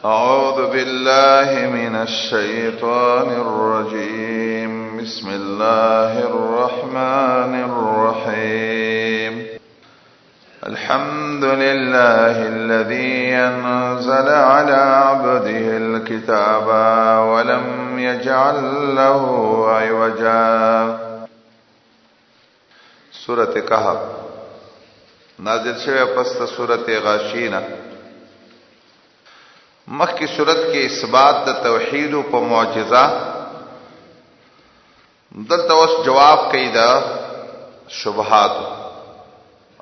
أعوذ بالله من الشيطان الرجيم. بسم الله الرحمن الرحيم. الحمد لله الذي أنزل على عبده الكتاب ولم يجعل له عوجا. سورة کہف نازل شوه پس سورة غاشینا. مخی صورت کې اثبات د توحید په معجزه، دلته اوس جواب کوي د شبهات،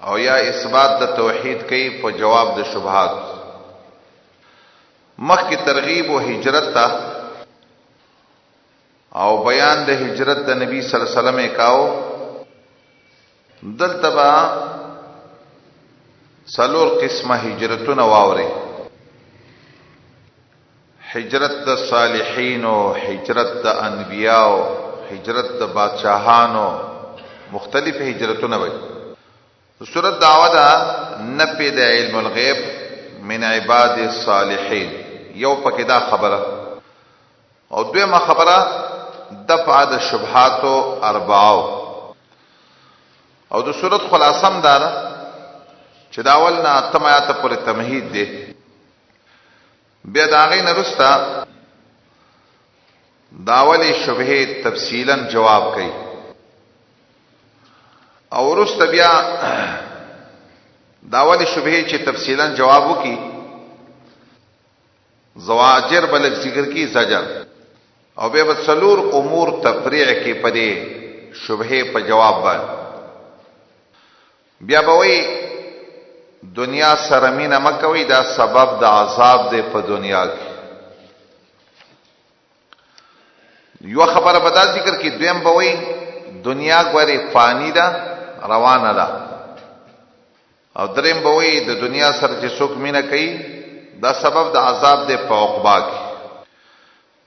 او یا اثبات د توحید کوي په جواب د شبهات. مخی ترغیب او هجرت ته او بیان د هجرت د نبی صلی الله علیه وسلم کاو. دلته با څلور قسمه هجرتونه واوري: هجرت د صالحینو، هجرت د انبیاء، هجرت د بادشاہانو، مختلف هجرتونه وي. سورۃ دعوه دا نفی د علم الغیب من عباد الصالحین، یو پکې دا خبره، او دویمه خبره دفع د شبهات اربعو. او د سورۃ خلاصم دا چې دا اول نه اتم آیات پورې تمهید دی. بیا دا غي نرستا داولی شبهه تفصیلا جواب کوي، او ورسته بیا داولی شبهه چې تفصیلا جواب وکي، زواجر بلک ذکر کی زجر، او بیا بسلور امور تفریع کې پدې شبهه په جواب باندې. بیا بوي دنیا سره مینه مکوي، دا سبب د عذاب دی په دنیا کې. یو خبره بدا ذکر کی، دویم بوي دنیا غوري فانی ده، روانه ده. او دریم بوي د دنیا سره چې څوک مینه کوي دا سبب د عذاب دی په عقبا کې.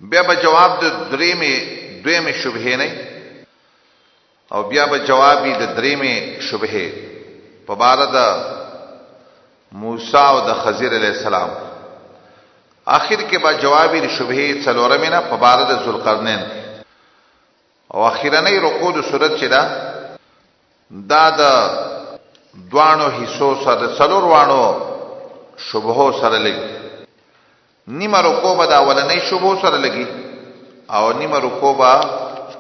بیا به جواب د دویمه شبهه نه، او بیا به جواب د دریمه شبهه په بار د موسی او د خضر علیہ السلام. آخر کې با جوابی د شبهه څلورمه نه په بار د ذوالقرنین. او اخیرنۍ رکوع د سورۃ چې دا د دوانو حصو سره څلور وانو شبهو سره لګي. نیمه رکوع به د اولنۍ شبهو سره لګي، او نیمه رکوع به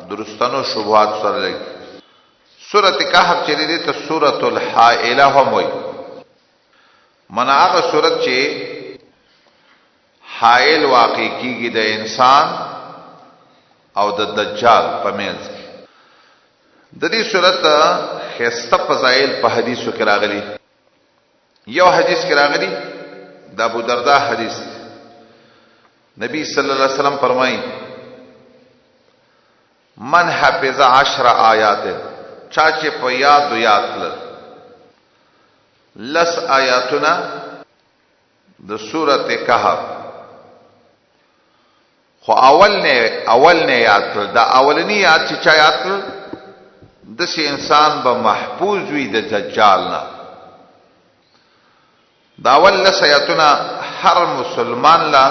درستانو شبهات سره لګي. سورۃ کهف چې دې ته سورۃ الحائله هم وایي. منا هغه صورت چې حائل واقع کیږي د انسان او د دجال په منځ کې. د دې صورت خسته فضایل په حدیثو کې راغلي. یو حدیث کې راغلي د ابو دردا حدیث، نبی صلی الله علیه وسلم فرمایي: من حفظ 10 آیات، چا چې په یاد کړل لس آیاتنا د سورۃ کهف، خو اول نه یاد کړ. دا اولنی یاد چې چا یاد کړ د سي انسان به محفوظ وي د دجال نه. دا اول لس آیاتنا هر مسلمان لا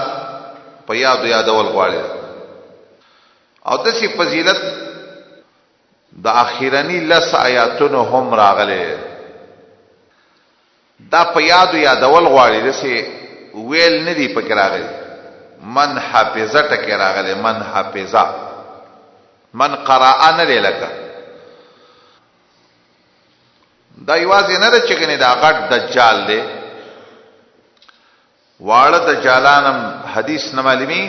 په یادول غواړي. او د سي فضیلت د اخیرنی لس آیاتونو هم راغلي. دا په یادول غواړي، دسه ویل نه دی پکې راغلی. من حافظه ټکې راغلی، من حافظه، من قراءه نه لکه. دا یوازې نه ده چې کنه دا غټ دجال دی. واړه دجالانم حدیث نه معلومي،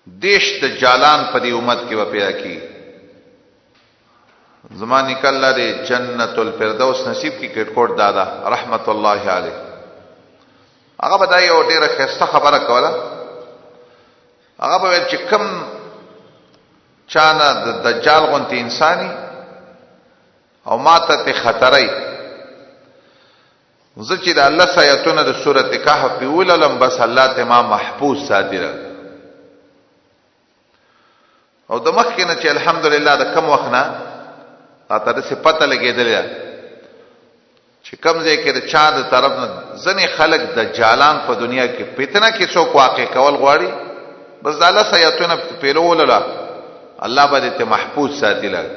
دیش دجالان په دې امت کې و پیدا کی. زمانی کله دې جنت الفردوس نصیب کی کټکوټ دادا رحمت الله علیه. هغه بدای او ډیره خسته خبره کوله. هغه به چې کم چانه د دجال غونتی انساني او ماته ته خطرای زه چې د الله سایتونه د سورۃ کهف وللم، بس الله ته ما محفوظ ساتره. او د مخکې نه چې الحمدلله د کم وخت نه اته د پته لګېدل چې کوم ځای کې د چا د طرف نه ځنې خلک دجالان په دنیا کې فتنه کې څوک واقع کول غواړي، بس د الله سیاتونه پیلول الله باندې ته محفوظ ساتي. لګ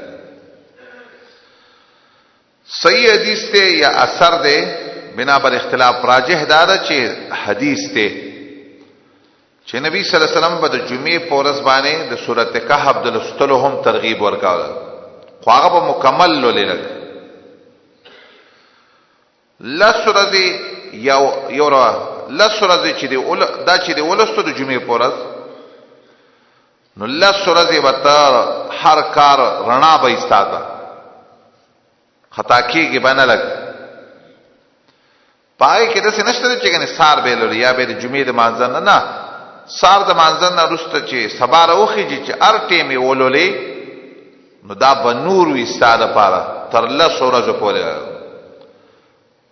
صحیح حدیث ته یا اثر ده بنا بر اختلاف راجح دا چې حدیث ته چې نبی صلی الله علیه وسلم په جمعې پورس باندې د سورته کهف د لستلو هم ترغیب ورکاوه، خو هغه په مکمل لولې لګ لسورځي یو را لسورځي چې دی دا چې دی ولستو د جمعې پورس نو لسورځي وته هر کار رڼا به استاده خطا کیږي باندې لګ پای کې د سنشتره چې کنه سار به لري یا به د جمعې د مانځن نه سار د مانځن نه رسته چې سبا راوخیږي چې ار ټیمې ولولې نو دا به نور وي استاده پاره تر لسورځو پورې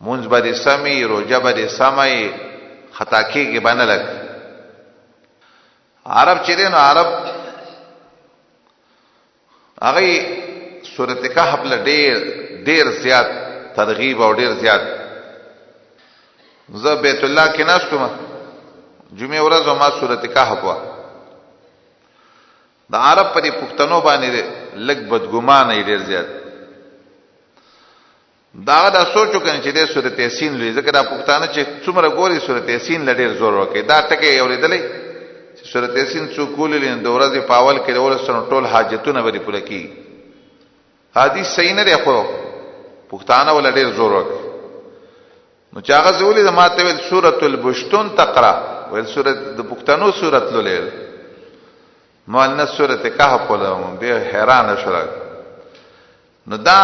مونږ باندې سمي روزه باندې سمي خطا کیږي باندې لګ عرب چې دین عرب هغه سورته کهف له ډیر زیات ترغیب او ډیر زیات زه بیت الله کې ناستم جمعه ورځ ما سورته کهف وا د عرب په دې پښتنو باندې لګ بدګمانه ډیر زیات دا سوچو کنه چې د سورته یاسین لوي ځکه دا پښتانه چې څومره ګوري سورته یاسین لډیر زور ورکړي دا ټکي اوریدلې چې سورته یاسین څو کولې د ورځې پاول کې ورسره ټول حاجتونه به پوره کړي. حدیث صحیح نه دی خو پښتانه ول ډیر زور ورکړي نو چې هغه زولې د ماته ول سورۃ البشتون تقرا ول سورۃ د پښتنو سورۃ لولې مؤنث سورته کهف ولهم به حیران شول. نو دا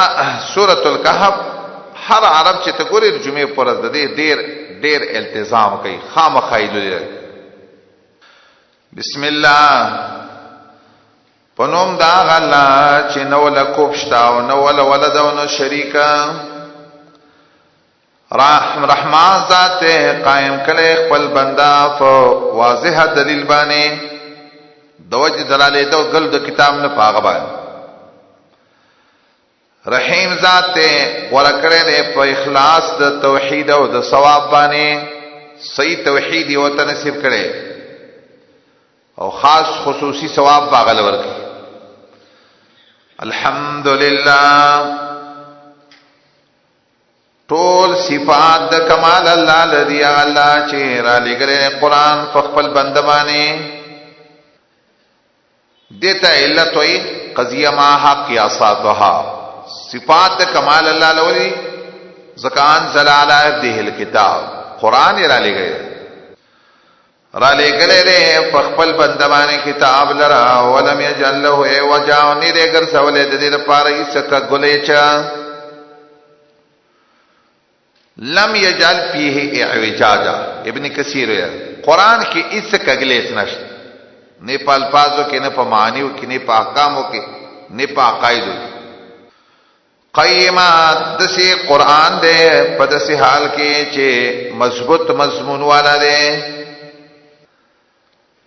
سورۃ الکهف هر عرب چې ته ګوري د جمعې پر ورځ د دې ډیر التزام کوي خامخایلو لري. بسم الله پنوم دا غلا چې نو له کوپشتا او نو ول ولد او نو شریکا رحمان ذات قائم کله خپل بندا په واضح دلیل باندې دوج دلاله دو گل د کتاب نه پاغه باندې رحیم ذات ورکړې ده په اخلاص د توحید او د ثواب باندې صحیح توحید یو ته نصیب کړي او خاص خصوصي ثواب باغل ورکړي. الحمدلله ټول صفات د کمال الله لري الله چې را لګره قرآن په خپل بندبانه دته علت وي قضیه ما حق قیاساتها صفات د کمال الله لوري زکان زلال عبده الكتاب قرآن را لګره له خپل بندبانه کتاب لرا ولم یجل له وجا نیر سوالې د دې لپاره ایسکه ګلې چا لم یجل فيه اعوجاجا ابن کثیر قرآن کې ایسکه ګلې نشته نه په الفاظو کې نه په معنیو کې نه په احکامو کې نه په عقایدو. قیمات دسی قرآن دے په دسی حال کې چې مضبوط مضمون والا دے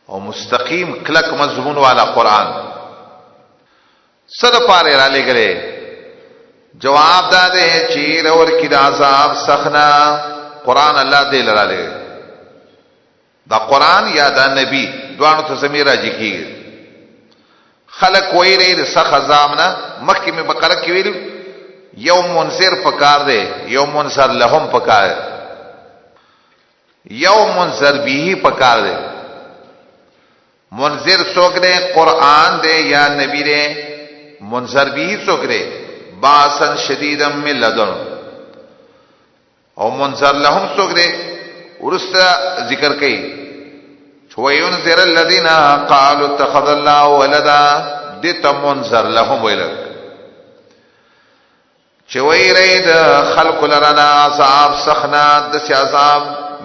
او مستقیم کلک مضمون والا قرآن سره پاره را لګره جواب دا دے چې اور کې د عذاب سخنا قرآن الله دې لرا لګره دا قرآن یا دا نبی دوانو ته زمير راځي کیږي. خلق وای لري سخ عذابنا مخکې مې بقره کې ویلو یو منذر پکار دی یو منذر لهم پکار دی یو منذر به پکار دی. منذر څوک دی قرآن دی یا نبی دی منذر به څوک دی باسن شدیدا من لدن او منذر لهم څوک دی ورسته ذکر کوي وَيُنذِرَ الَّذِينَ قَالُوا اتَّخَذَ اللَّهُ وَلَدًا دته منذر لهم ویل چې ویری د خلق لرنا عذاب سخنا د عذاب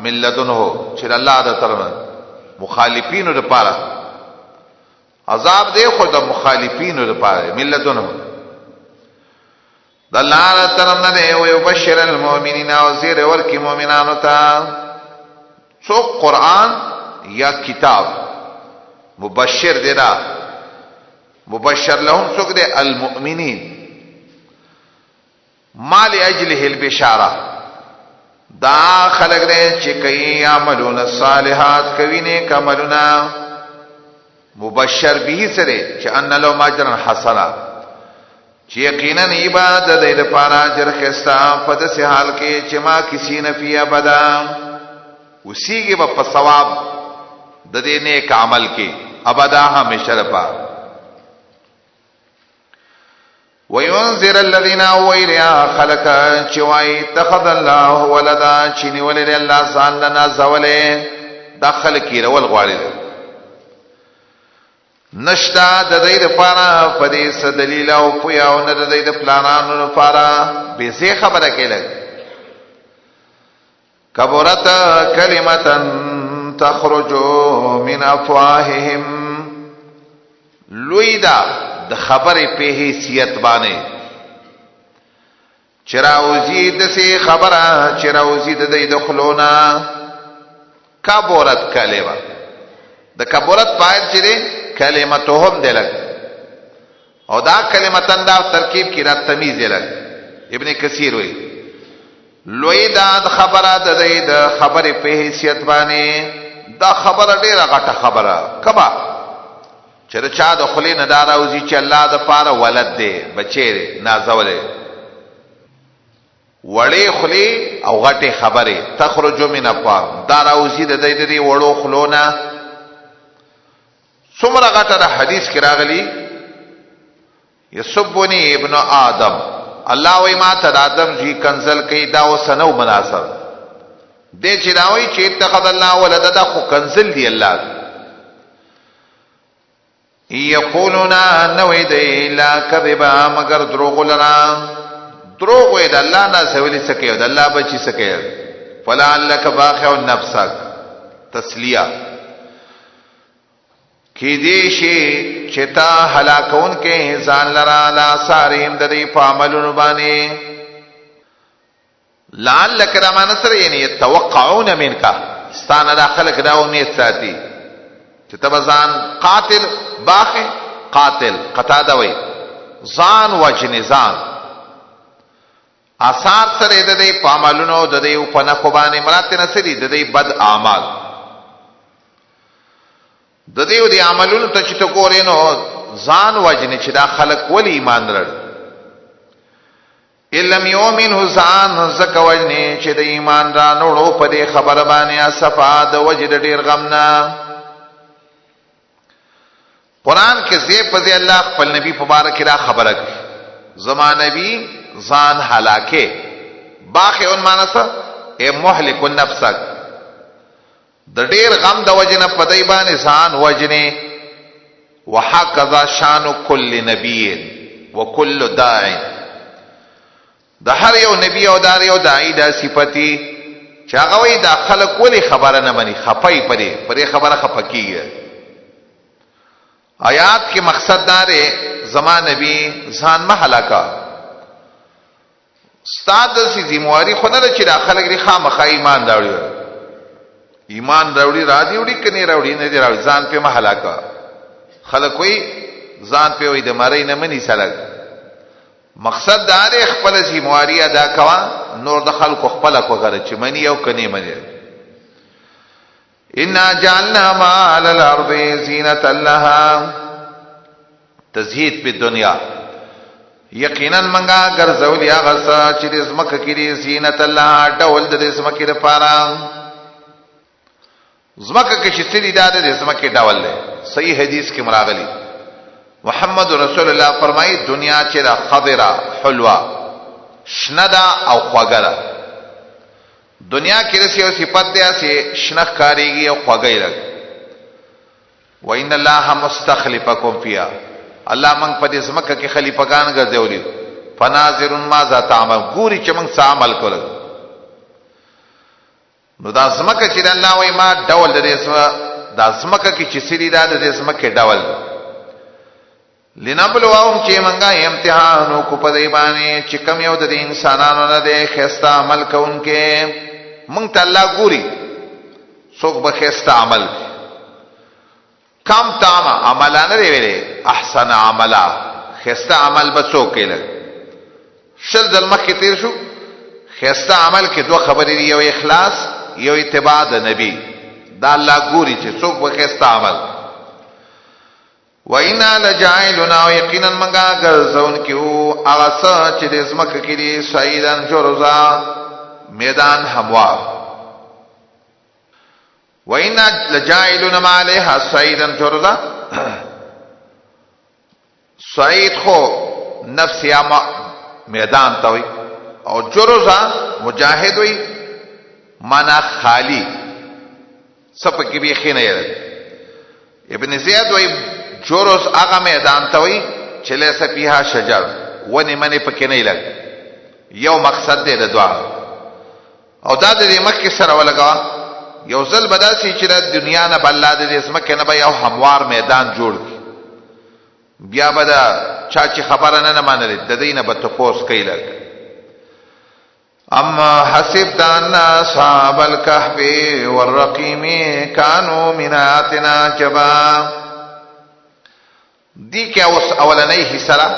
ملتونه چې الله د طرف مخالفینو لپاره عذاب دی خو د مخالفینو لپاره ملتونه د الله طرف نه دی او يبشر المؤمنین او زیر ورکی مؤمنانو ته څو قرآن یا کتاب مبشر دینا مبشر لهم څوک دی المؤمنین مال اجله البشاره دا خلق دې چې کوي عملونه صالحات کوي نیک عملونه مبشر به سره چې ان له اجرا حسنا چې یقینا عبادت دې لپاره اجر خستا په داسې حال کې چې ما کسی نه فی ابدا وسیږي په ثواب د دې نیک عمل کې ابدا همیشه لپاره وينذر الذين ويريا خلق چوي اتخذ الله ولدا چني ولد الله ځان لنا زوله داخل کی رول غواړي نشتا د دې لپاره په دې دلیل او پویاو نه د دې پلانانو لپاره به څه خبره کېله کبرت کلمه تخرج من افواههم لویدا د خبرې په حیثیت باندې چراوزی د سي خبره چراوزی د دې دخلونا کبرت کلمه د کبرت پای چې کلمتهم دلک او دا کلمتن دا ترکیب کی را تمیز دلک ابن کثیر وی لوی دا خبره د دې د خبرې په حیثیت باندې دا خبره ډیره غټه خبره کبا چرچا د خلی نه دار اوزی چې الله د پاره ولد دی بچی نازولې وړې خلی او غټه خبره تخرج من افواه دار اوزی د دې وړو خلونه څومره غټه حدیث کې راغلی یسبنی ابن آدم الله وی ما ته آدم جی کنزل کوي دا وسنو مناسب دې چې راوي چې اتخذ الله ولد دا خو کنزل دی الله یقولون نوې دی لا کذبا مگر دروغ لرا دروغ وې د الله نه سوي سکه د الله بچي سکه فلعلک باخع نفسک تسلیه کی دې شي چې تا هلاکون کې ځان لرا لا ساریم د دې په عملونو باندې لعلک رمان سره یعنی يتوقعون منک ستانه داخلك دا امید ساتي چې تبزان قاتل باخ قاتل قتاده وي ځان وجن ځان آثار سره د دې په عملونو د دې په نخو باندې مراد نسري د دې بد اعمال د دې د عملونو ته چې تو ګورې نو ځان وجن چې دا خلق ولی ایمان لري الم یومنه ځان زکه وجنې چې د ایمان را نوړو په دې خبره باندې اسفا د وجد ډیر غمنا قران کې زی په الله خپل نبی مبارک را خبره زما نبی ځان هلاکه باخئن مانسه اے مهلك نفسک د ډیر غم د وجنه په دای باندې ځان وجنه وهكذا شان كل نبي وكل داع د هر یو نبی او دار یو داعی د صفتی چې هغه وی د خلق ولی خبره نه مني خپای پرې خبره خپکیږي آیات کې مقصد دار زمان نبی ځان ما هلاکا استاد سي ذمہواری خو نه چې د خلق لري خامخا ایمان راوړي راځي وړي کني راوړي نه دی راوړي ځان په ما هلاکا خلق وی ځان په وی د مړی نه مني سره مقصد دا دی خپل ذمہواری ادا کوا نور د خلکو خپل کوغره چې منی او کني منی ان جعلنا ما على الارض زینة لها تزهید په دنیا یقینا منګه ګرځول یا غسا چې د زمکه کې زینة لها ډول د زمکه لپاره زمکه کې چې سړي د زمکه ډول دی صحیح حدیث کې مراغلی محمد رسول الله فرمایي دنیا چې را خضره حلوا شندا او خوګره دنیا کې رسي او صفات دي چې شنخ کاریږي او خوګي لګ وان الله مستخلفکم فيها الله موږ په دې زمکه کې خلیفګان ګرځولي فناظر ماذا تعمل ګوري چې موږ څه عمل کول نو دا زمکه چې الله وای ما ډول د دې دا زمکه کې چې سړي د دې زمکه ډول لنبلوهم چې منګه امتحان کو په دی باندې چې کم یو د انسانانو نه دی خسته عمل کوونکې مونږ ته الله ګوري څوک به خسته عمل کم تام عمل نه دی ویلي احسن عملا خسته عمل به څوک کړي شل ځل مخکې تیر شو خسته عمل کې دوه خبرې دي یو اخلاص یو اتباع د نبی دا الله ګوري چې څوک به خسته عمل وَإِنَّا لَجَاعِلُونَ وَيَقِينًا مَنْغَا گرزون کیو اغسا چه دزمک کلی سعیدن جرزا میدان هموار وَإِنَّا لَجَاعِلُونَ مَا عَلَيْهَا سعیدن جرزا سعید خو نفس یا میدان تاوی او جرزا مجاہد وی مانا خالی سپکی بھی خینه یرد ابن زیاد وی جورس آغا میدان تاوی چې لیسا پیها شجر ونی منی پکی نی لگ یو مقصد دے دعا او دا دے مکی سر ولگا یو ظل بدا سی چې دنیا نا بالله دے اسمکی نبا یو هموار میدان جوړ کی بیا بدا چاچی خبرنا نمانلی ددین با تپوس کئی لگ اما حسبت ان اصحاب الكهف والرقيم كانوا من آياتنا عجبا دی کیا اس اولنی حصہ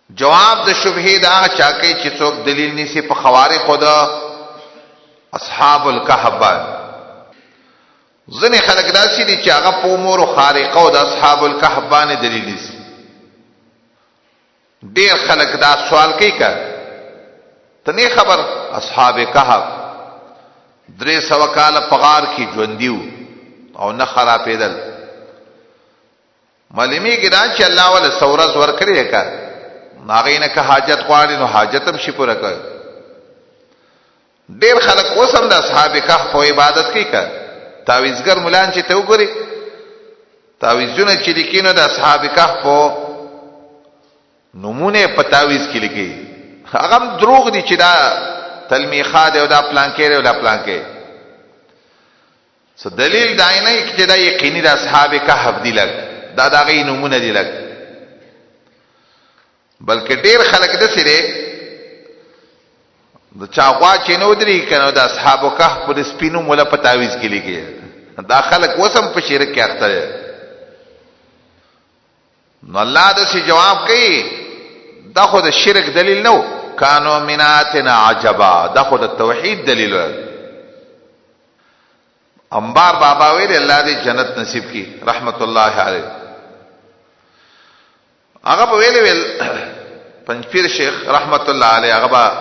جواب د شبهه دا چاکی چې څوک دلیل نیسی په خوارق خود اصحاب الكهف ځنې خلک داسې دي چې هغه په امور خارقه او د اصحاب الكهف باندې دلیل نیسی ډیر خلک دا سوال کوي تنه خبر اصحاب کهف 300 کال پغار کی ژوندیو او نه خرابېدل معلومی کې دا چې الله ول سورز ور کړی کا ناغینه که حاجت غواړي نو حاجت هم شي پوره کوي ډیر خلک اوسم د اصحاب کهف په عبادت کوي تعویذګر مولان چې ته وګوري تعویذونه چې لیکینو د اصحاب کهف په نمونه په تعویذ کې لیکي هغه دروغ دي چې دا تلمیخا دی او دا پلانکې دی او دا پلانکې څه دلیل دا نه چې دا یقیني د اصحاب کهف دی لګ دا دغه نمونه دی لګ بلکې ډیر خلک د سره د چاغوا چې نو دري کنه د اصحاب کهف په سپینو مولا په تعویذ کې لیکي دا خلک وسم په شرک کې اخته نو الله د سی جواب کوي دا خو د شرک دلیل نو کانو مناتنا عجبا دا خود التوحید دلیل انبار بابا ویل الله دې جنت نصیب کی رحمت الله علیه هغه ویل پنځپیر شیخ رحمت الله علیه هغه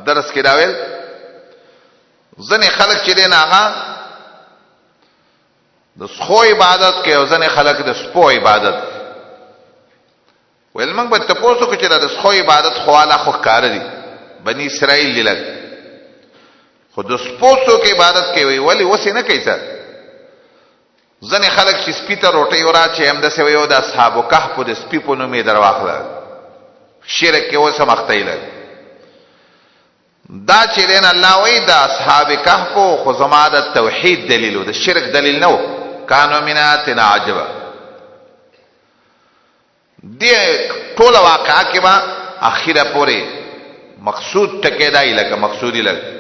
درس کې دا ویل ځنې خلک چې دین هغه د سخو عبادت کوي او ځنې خلک د سپو عبادت ویل موږ به تاسو کو چې د سخو عبادت خواله خو کار دي بنی اسرائیل لګ خود سپوسو کې عبادت کوي ولی وسې نه کوي څه ځنې خلک چې سپیته روټي ورا چې هم د سوي او د اصحاب کهف د سپی په نومې درواخله شرک کې وسه مختایله دا چې دین الله وی د اصحاب کهف خو زما د توحید دلیل او د شرک دلیل نو کانو مناتنا عجبا دی ټول واقعا کې با اخیره پورې مقصود ټکیدای لکه مقصودی لکه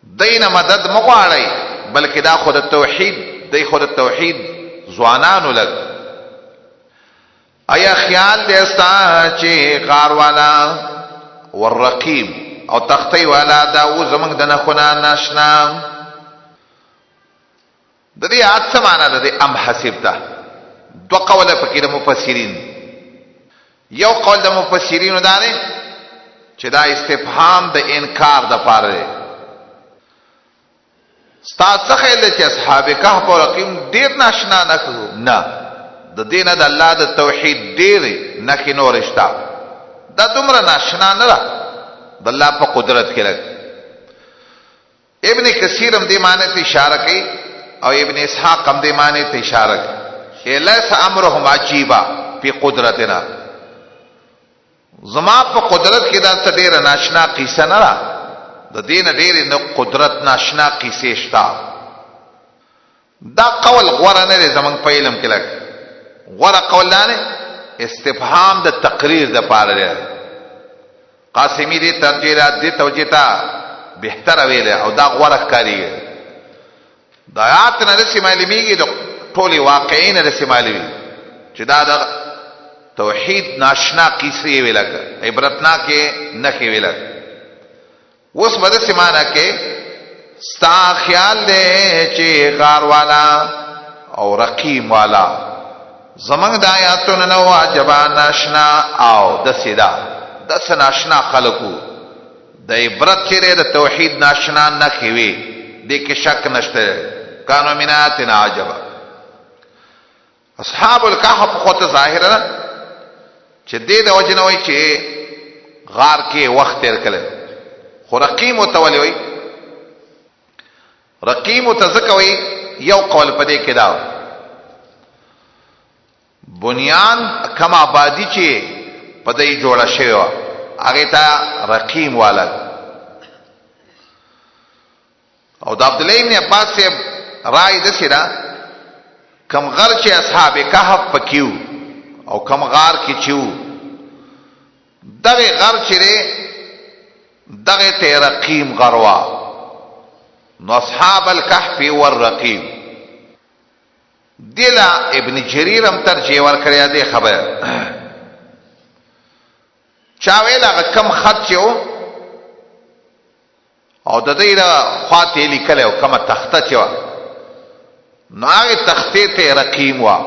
دینه مدد مغواړي بلکې دا خود توحید دی خود توحید ځوانانو لګ ایا خیال دې استا چې غار والا والرقیب او تختی والا دا و زمنګ دنه خنا ناشنا د دې اته معنا ده ام حسبته دو قوله پکې د مفسرین یو قول د مفسرین دا نه چې دا استفهام د انکار د پاره ستاسو خیال چې اصحاب کهف او رقیم ډیر ناشنا نه کړو نه د دینه د الله د توحید ډیر نه کې نورشتا دا دومره ناشنا نه ده د الله په قدرت کې لګ ابن کثیر هم دې معنی ته اشاره کوي او ابن اسحاق هم دې معنی ته اشاره کوي الیس امرهم عجیبا فی قدرتنا زما په قدرت کې دا ډیره ناشنا قصه نه ده د دین ډیره نو قدرت ناشنا قصه شتا دا قول غوړه نه زمنګ په علم کې لګ غوړه قول نه استفهام د تقریر د پاره ده قاسمی دې ترجیحات دې توجیتا بهتر ویل او دا غوړه کاری د آیات نه رسې معلومیږي د ټولي واقعین رسې معلومي چې دا د توحید ناشنا قصې ویلک عبرتناکې نښې ویلک. اوس به داسې معنی کې ستا خیال دی چې غار والا او رقیم والا زمنګ د آیاتونو نه واجبا ناشنا او داسې ده داسې ناشنا خلکو د عبرت چې د توحید ناشنا نښې وي دې کې شک نشته. کانو من آیاتنا عجبا. اصحاب الکهف خو ته ظاهره ده چې دې د وجې نه وایي چې غار کې وخت تېر کړی، خو رقیم ورته ولې وایي؟ رقیم ورته ځکه وایي یو قول په دې کې دا بنیان کم آبادي چې په دې جوړه شوې وه هغې ته رقیم والا. او د عبدالله ابن عباس صاحب رای داسې ده کم غر چې اصحاب کهف پکې وو او کم غار کې چې وو دغه غر چې دی دغه ته رقیم غر وه. نو اصحاب الکهف والرقیم دیلا ابن جریر هم ترجیح ورکړی دی خبره. چا ویل هغه کم خط چې و او د دې د خوا ته یې لیکلی و کومه تخته چې وه نو هغې تختې ته رقیم وه.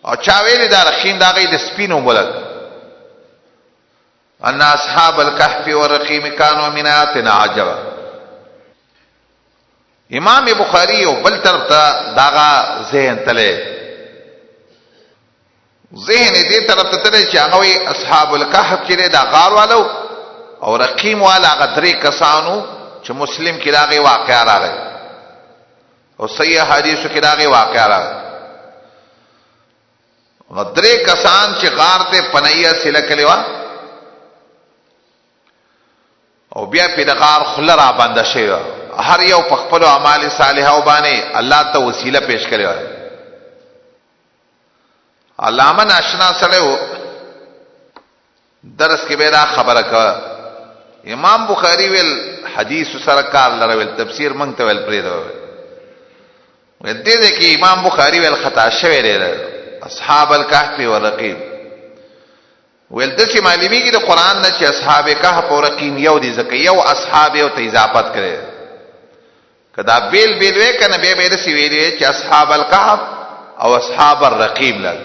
او چا ویلې دا رقیم د هغې د سپي نوم ولګ. ان اصحاب الکهف والرقیم کانوا من آیاتنا عجبا. امام بخاری او بل طرف ته داغه ذهن تله ذهن دې طرف ته تله چې هغه وي اصحاب الکهف چې دا غار والو او رقیم والا هغه درې کسانو چې مسلم کې داغه واقعا راغی او صحیح حدیثو کې داغه واقعا راغی. نو درې کسان چې غار ته پنایه سله کړي وا او بیا په د غار خله را باندې شوی هر یو په خپل اعمال صالحه باندې الله ته وسیله پیش کړی و. علامه ناشنا سره درس کې به دا خبره کا امام بخاری ویل حدیث سره کار لروي تفسیر مونږ ته ویل پرې دا ول دې کې امام بخاری ویل خطا شوی دی اصحاب الکهف والرقیم ویل د چې معلومیږي د قران نه چې اصحاب کهف او رقیم یو دي ځکه یو اصحاب یو ته اضافت کړي کدا بیل بیل وې کنه به به رسی ویلې چې اصحاب الکهف او اصحاب الرقیم لګ.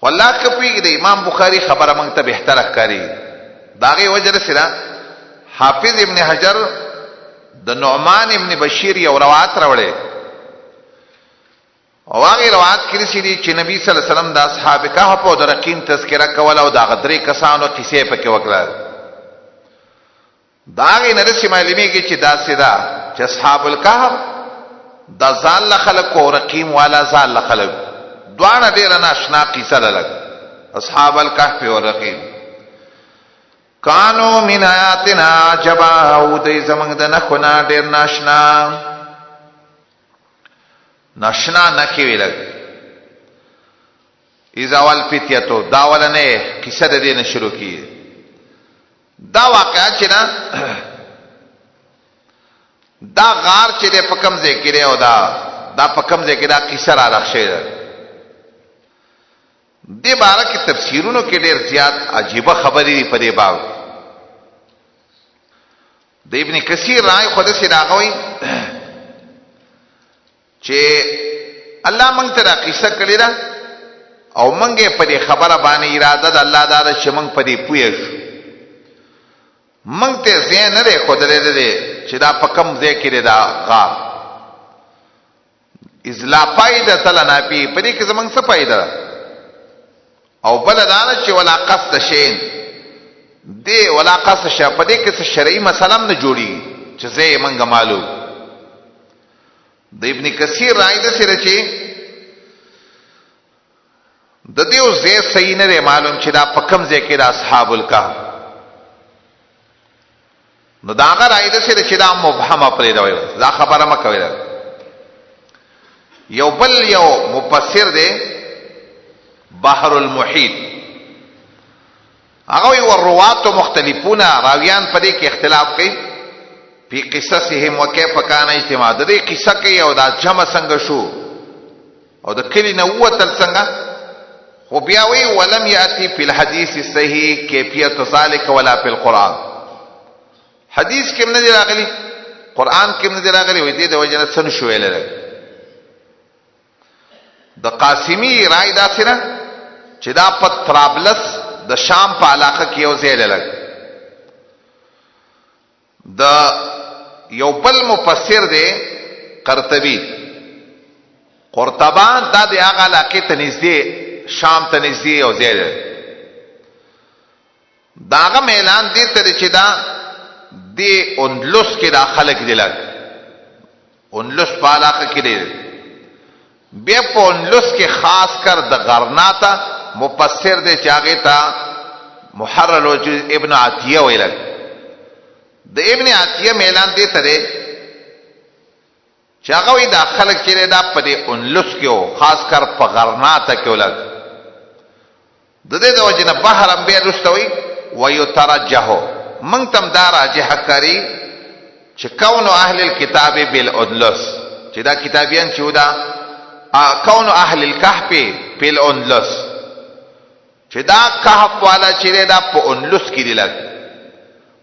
والله کپی د امام بخاری خبره مونږ ته بهتر ښکاری داغه وجه سره حافظ ابن حجر د نعمان ابن بشیر یو روایت راوړي او هغه روایت کې لري چې نبی صلی الله علیه وسلم د اصحاب کهف او د رقیم تذکرہ کول او د غدرې کسانو قصې پکې وکړه. داغه نرسي معلومیږي چې دا سیدا چې اصحاب الکهف د ځان له خلق او رقیم والا ځان له خلق دوانه ډیر ناشنا قصه لګ. اصحاب الکهف او رقیم کانو من آیاتنا عجبا او دې زمنګ د نخونه ډیر ناشنا نخې ویلګ. اذا والفتیتو دا ولنه کیسه د دې نه شروع کی دا واقعا چې نه دا غار چې د پکم ذکر او دا پکم ذکر دا کیسه را راخشه ده. دې باره کې تفسیرونو کې ډېر زیات عجیبه خبرې په دې باب د ابن کثیر رائے خود سے راغوي چې الله مونږ ته دا قصه کړی ده او مونږه په دې خبره باندې اراده د الله دا چې مونږ په دې پوهې شو. مونږ ته ځین نه ده خو درې چې دا په کم ځای کې دا غار ازلا فائدہ تلنا پی په دې کې زمونږ څه فائدہ او بل دا نه چې ولا قصد شین دی ولا قصد ش په دې کې څه شرعي مسله نه جوړي چې زه مونږه معلوم. د ابن کثیر رائے د سره چې د دې او زه صحیح نه معلوم چې دا په کم ځای کې دا اصحاب الکهف نو دا هغه رائے د سره چې دا مبهمه پرې دا وایي دا خبره ما کوي. یو بل یو مفسر دی بحر المحیط هغه ور روات مختلفون راویان په دې کې اختلاف کوي په قصصهم وکيف كان اجتماع د دې قصه کې او دا جمع څنګه شو او د کلی نه وتل څنګه خو بیا وی ولم یاتی فی الحدیث الصحیح کیفیت ذلک ولا فی القرآن، حدیث کې نه دی راغلی، قرآن کې نه دی راغلی. وې دې د وجنه څن شو ویل د قاسمی رائے دا سره چې دا په طرابلس د شام په علاقه کې یو ځای لګ د یو بل مفسر دی قرطبی، قرطبان دا د هغه علاقې ته نږدې شام ته نږدې یو ځای دی. دا هغه اعلان دی ته چې دا د اندلس کې دا خلک دی لګ اندلس په علاقه کې دی. بیا په اندلس کې خاص کر د غرناطه مفسر دی چې هغه ته محرر الوجود ابن عطیه ویل. د ابن عطیه اعلان دی ته چې هغه وی دا خلک چې دا په دې اندلس کې او خاص کر په غرناطه کې ولګ د دې د وجنه بهر بیا رستوي ويترجح من تم دا راجح کاری چې کون اهل الكتاب بالاندلس، چې دا کتابیان چې دا کون اهل الكهف بالاندلس، چې دا کهف والا چې دا په اندلس کې دی لګ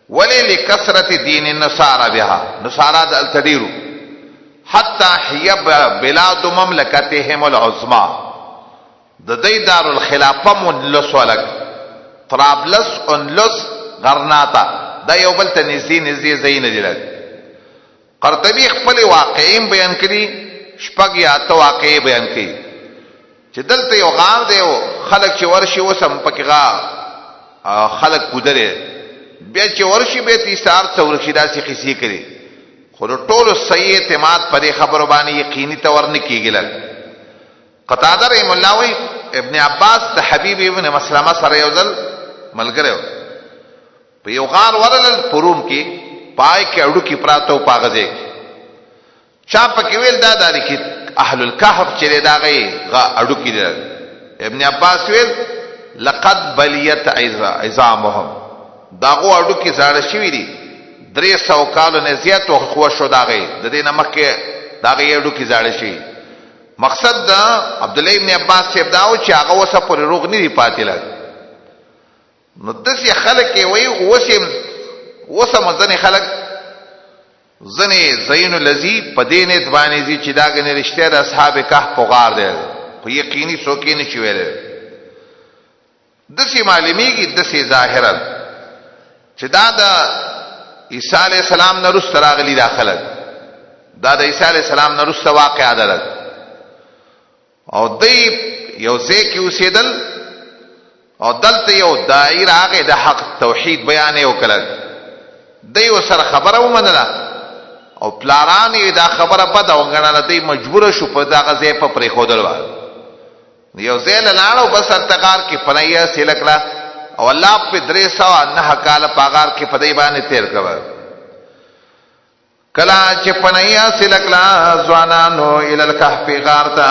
ولی لکثرت دین النصارى بها، نصارى د التدیرو حتی هي بلاد مملکتهم العظمى، د دې دار الخلافه مندلس ولک طرابلس اندلس غرناطه دا یو بل ته نږدې ځای نه دی لګ. قرطبی خپل واقعین بیان کړي، شپږ یا اته واقعې بیان کړي چې دلته یو غار دی او خلک چې ورشي وسم پکې خلک کودره، بیا چې ورشي به تیسار څورشي داسې قصې کړي، خو ټولو صحیح اعتماد پرې خبرو باندې یقیني تور نه کیږي لګ. قتاده رحم الله وی ابن عباس د حبیب ابن مسلمه سره یو ځل ملګری په یو غار ورلل پروم کې پای کې اډو کې پراته او پاغځه چا پکې ویل دا دالي کې اهل الكهف چې دا غي اډو کې دی. ابن عباس ویل لقد بلیت عظامهم، داغو اډو کې زاړه شوی دي 300 کالو نه زیات خو شو دا غي د دې نمک کې دا غي اډو کې زاړه شي. مقصد دا عبد الله ابن عباس سے بداو چې هغه وسه پر روغ نه دی پاتې لګ. نو دسي خلک وي وسه مزنه خلک زنه زین الذی پدینه ځبانې دي چې دا غنې رشتہ د اصحاب کهف په غار دی، خو یقیني څوک نه شي ویل. دسي معلومیږي دسي ظاهرا چې دا د عیسی علی السلام نه رسول راغلی داخله، دا د عیسی علی السلام نه رسول واقع عدالت او دی یو ځای کې اوسېدل او دلته یو دایر هغه د حق توحید بیان یې وکړل، دی وسره خبره ومنله او پلاران یې دا خبره بده وګڼله، دی مجبور شو په دغه ځای په پرېښودل یو ځای له لاړو بس ارتقار کې پنایه سیلکله او الله په 309 کال پاغار کې پدې باندې تیر کړو. کلا چې پنایه سیلکلا ځوانانو ال الكهف غارتا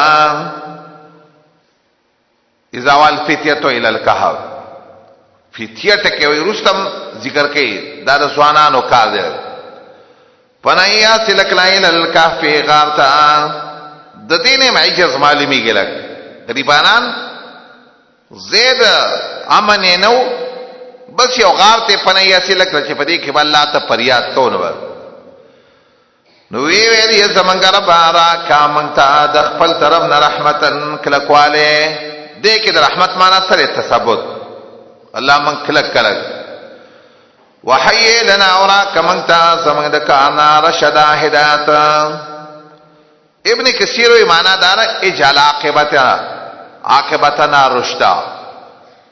اذا والفتية الى الكهف، فتیه ټکي وي رستم ذکر کوي دا د ځوانانو کار دی. پنایه سیلکلا ال الكهف غارتا د دینه معجز معلومیږي لګ غریبانان زید امن نو بس یو غار ته پنایه سیلکلا چې پدې کې الله ته فریاد کوو نو وی ویلی زمنګ رب را کا مونږ د خپل طرف نه رحمتن کلکواله دې کې د رحمت معنا سره تثبت الله مونږ کلک کلک وحی لنا اورا کمنګ زمنګ د کانا رشدا هدایت. ابن کثیر وی معنا دار اجل عاقبتنا رشدا،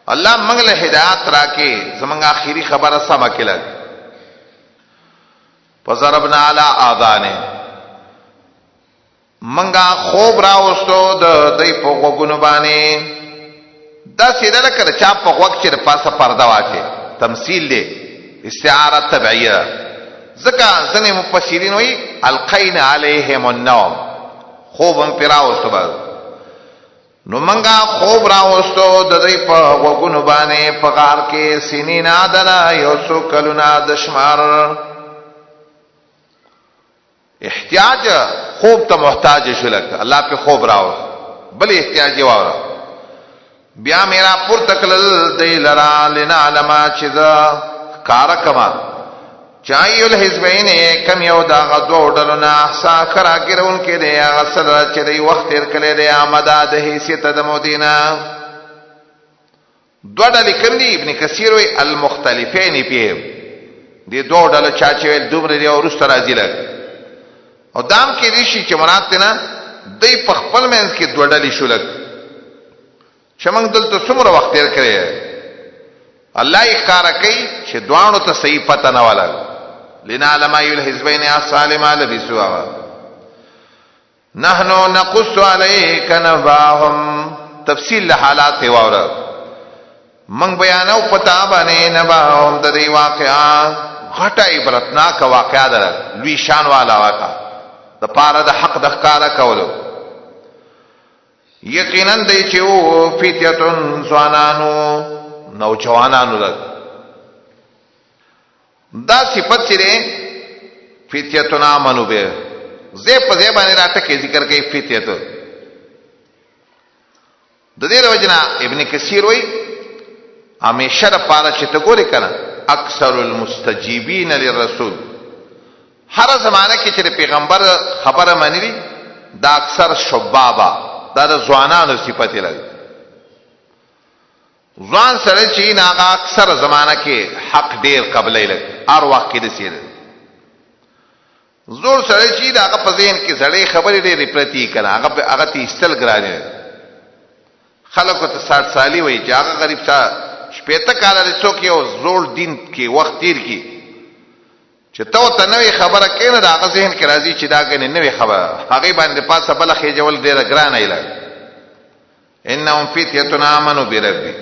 الله مونږ له هدایت راکې زمنګ اخیری خبره سم کلک. فضربنا على آذانه منګه خوب راوستو د دې په غوګونو باندې دا سیده لکه چا په غوګ چې په پاسه پرده واچي، تمثيل دی استعاره تبعیه. ځکه ځنې مفسرین وایي القین علیهم النوم، خوب هم پیراوستو باز. نو منګه خوب راوستو د دې په غوګونو باندې په غار کې سنین عدلا یوسو کلونا دشمار. احتیاج خوب ته محتاج شو لکه الله په خوب راو بل احتیاج واو بیا میرا پر تکلل دی لرا لنعلم چې دا کارکما چای الحزبین کم یو دا غدو ډلنا احسا کرا ګرون کې دی غسل چې دی وخت تیر کړي دی آمده د حیثیت د مدینه دوه ډلې کړي ابن کثیر وی المختلفین فيه دی دوه ډلې چا چې ول دومره دی ورسته راځي لګ او دام کې دي شي چې مراد نه دی په خپل منځ کې دوه ډلې شو لګ چې موږ دلته څومره وخت تیر کړی الله یې کار کوي چې دوانو ته صحیح پته نه ولا لنعلم الحزبین السالم لبسوا نحنو نقص عليك نباهم تفصیل حالات واور من بیانو پتا باندې نباهم د دې واقعا غټه عبرتناک واقعا ده لوی شان والا واقعا د پاره د حق د ښکارا کولو یقینا د چې او فتیتون ځوانانو نوجوانانو لږ دا صفت چې فتیتون امنو به زه په ځای باندې راته کې ذکر کوي فتیت د دې وجنا ابن کثیر وای همیشه د پاره چې ته ګورې کنه اکثر المستجیبین للرسول هر زمانه کې چې پیغمبر خبره مانی دا اکثر شبابا دا د ځوانانو صفت لري ځوان سره چې ناغه اکثر زمانہ کې حق ډیر قبلې لګ هر وخت کې دسیر زور سره چې داغه په ذهن کې زړې خبرې ډېرې پرتی کړه هغه ته استل ګرانه خلکو ته 60 سالي وای چې هغه غریب څا شپېته کال لري څوک یو زوړ دین کې وخت تیر کی چې ته نوې خبره کینې داغه ذهن کې راځي چې دا غنې نوې خبره هغه باندې پاسه بل خېجول ډېر ګرانه ایله انهم فتية آمنوا بربهم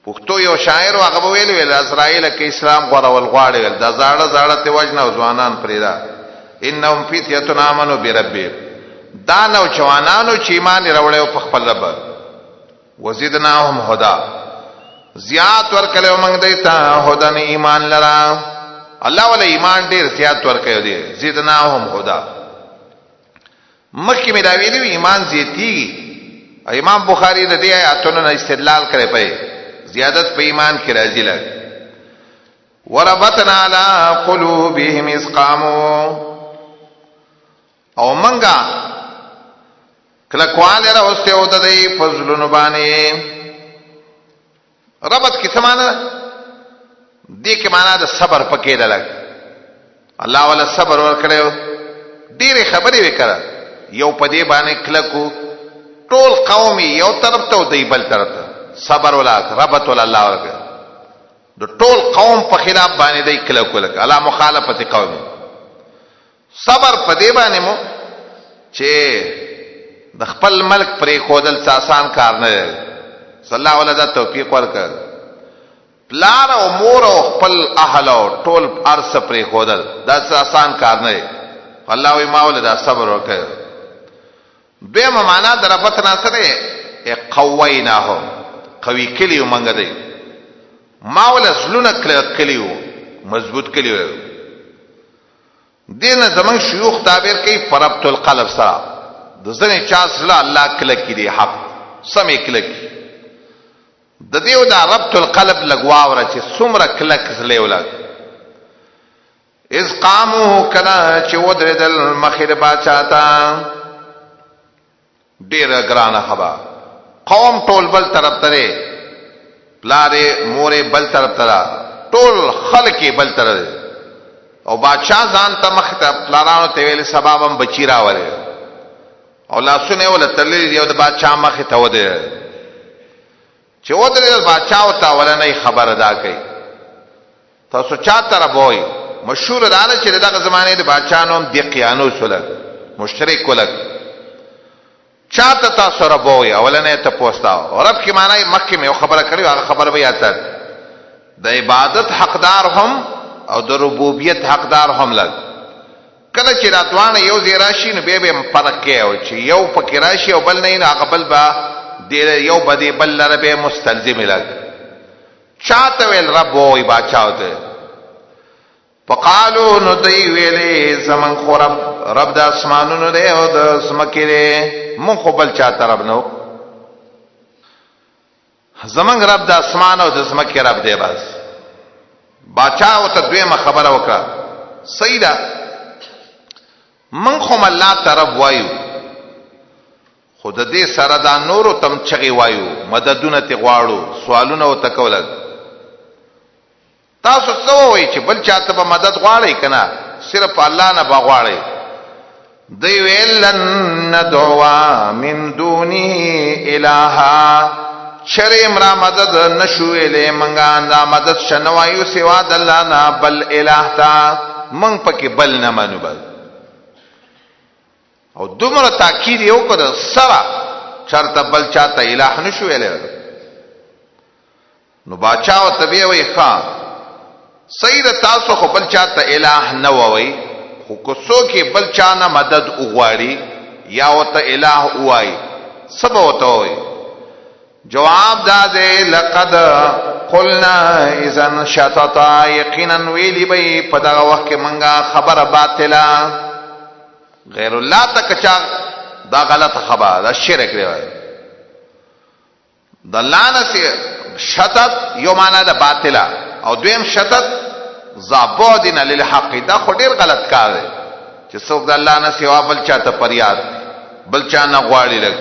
پښتو یو شاعر هغه ویل اسرائیل کې اسلام غوړول غواړي دا زاړه ته وجنه ځوانان پریدا انهم فتية آمنوا بربهم دا نو جوانانو چې ایمان راوړل په خپل رب وزدناهم هدا زیات ورکلو موږ دیتا هدن ایمان لرا الله ول ایمان ډیر زیات ورکړي دي زدناهم هدا مکه مې دا ویلو ایمان زیاتیږي امام بخاری د دې آیاتونو استدلال کړی په زیادت په ایمان کې راځي لګ وربطنا على قلوبهم اذ قاموا او منګه کله کواله راوسته او د دې فضلونو باندې ربط کی سمانه دې کې معنا د صبر پکې ده لګ الله ولا صبر ورکړو ډېرې خبرې وکړه یو په دې باندې کلکو ټول قومي یو طرف ته دی بل طرف ته صبر ولا ربط ولا الله ورکړه د ټول قوم په خلاف باندې دی کلکو لګ الله مخالفت قوم صبر په دې باندې مو چې د خپل ملک پرې خودل آسان کار نه دی صلی الله علیه توفیق ورکړ پلار او مور او خپل اهل او ټول ارث پرې خودل دا آسان کار نه دی الله وی ماول دا صبر وکړ به معنا دربت ناصره قویناهم قوی کلیو منګ دی ماول زلون کلیو مضبوط کلیو دین زمون شيوخ تعبیر کوي فربت القلب سره د ځنې چا سره الله کلک دی حق سمې کلک د دیو دا ربط القلب لګواوره چې څومره کلک زلې ولګ اذ قاموا کنا چې ودردل مخیر باچاتا ډیر ګرانه خبا قوم ټول بل طرف ترې پلاره مورې بل طرف ترا ټول خلک بل طرف او بادشاہ ځان ته مخ ته پلارانو ته ویل سببم بچی راوړل او لاسونه ول تللی یو د بادشاہ مخ ته وده چې ودرې بادشاہ او تا ولنه خبر ادا کړي تاسو چا تر وای مشهور دا چې دغه زمانه د بادشاہ نوم دی قیانوس ولک مشترک ولک چاته تاسو را وای اولنه ته پوښتاو رب کی معنی مکه مې خبره کړې هغه خبره به یاد د عبادت حقدار هم او د ربوبیت حقدار هم لګ کله چې راتوانه یو زیراشي نو به فرق کوي او چې یو پکې راشي او بل نه هغه بل با ډیر یو بده بل لره به مستلزم لګ چاته ویل رب وای باچاوته فقالو نو دی ویلې زمن خو رب د اسمانونو دی او د سمکې دی مون خو بل چاته رب نو زمنګ رب د اسمان او د زمکه رب دی. بس باچا او ته دویمه خبره وکړه صحیح ده من خو الله طرف وایو خود دې سره دا نورو تم چغي وایو مددونه ته غواړو سوالونه او تکول تاسو څه وایي چې بل چاته به مدد غواړي کنه صرف الله نه بغواړي دی ویلن ندعوا من دونه الها شرع امرا مدد نشو الی منگا دا مدد شنوائیو سوا داللہ نا بل الہ تا منگ پکی بل نمانو بل او دومره تاکید یو کده سرا چرته بل چاته الہ نشو الی نو باچاو طبیعی وی خان سید تاسو خو بل چاته الہ نووی خو کسو کی بل چانا مدد اغواری یا وتا الہ اوائی سب وتا ہوئی جواب دادے لقد قلنا اذن شططا یقینا ویلی بی پدغه وخت منگا خبر باطلا غیر الله تکچا دا غلط خبر دا شرک دی د لعنه سے شطط یو معنا د باطلا او دویم شطط زابودن للحق دا خو ډیر غلط کار دی چې څوک د الله نه سوا بل چاته پریاد بل چا نه غواړي لګ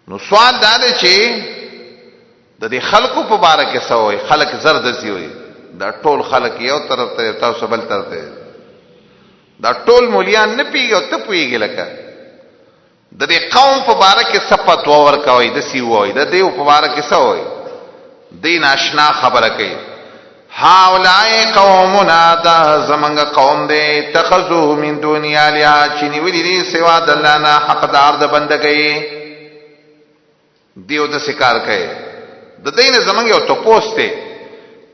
نو سوال دا دی چې د دې خلقو په باره کې څه وایي خلق زردسي وایي دا ټول خلق یو طرف ته تاسو بل طرف ته دا ټول مولیان نه پیږي او ته پیږي لکه د دې قوم په باره کې صفت ور کوي د سی وایي د دې په باره کې څه وایي دین آشنا خبره کوي هاولای قومنا دا زمنګ قوم دې تخذو من دنیا لیا چنی ویلي دي سوا د الله نه حقدار د بندګي دیو د سکار کوي د دین زمنګ یو تو پوسټه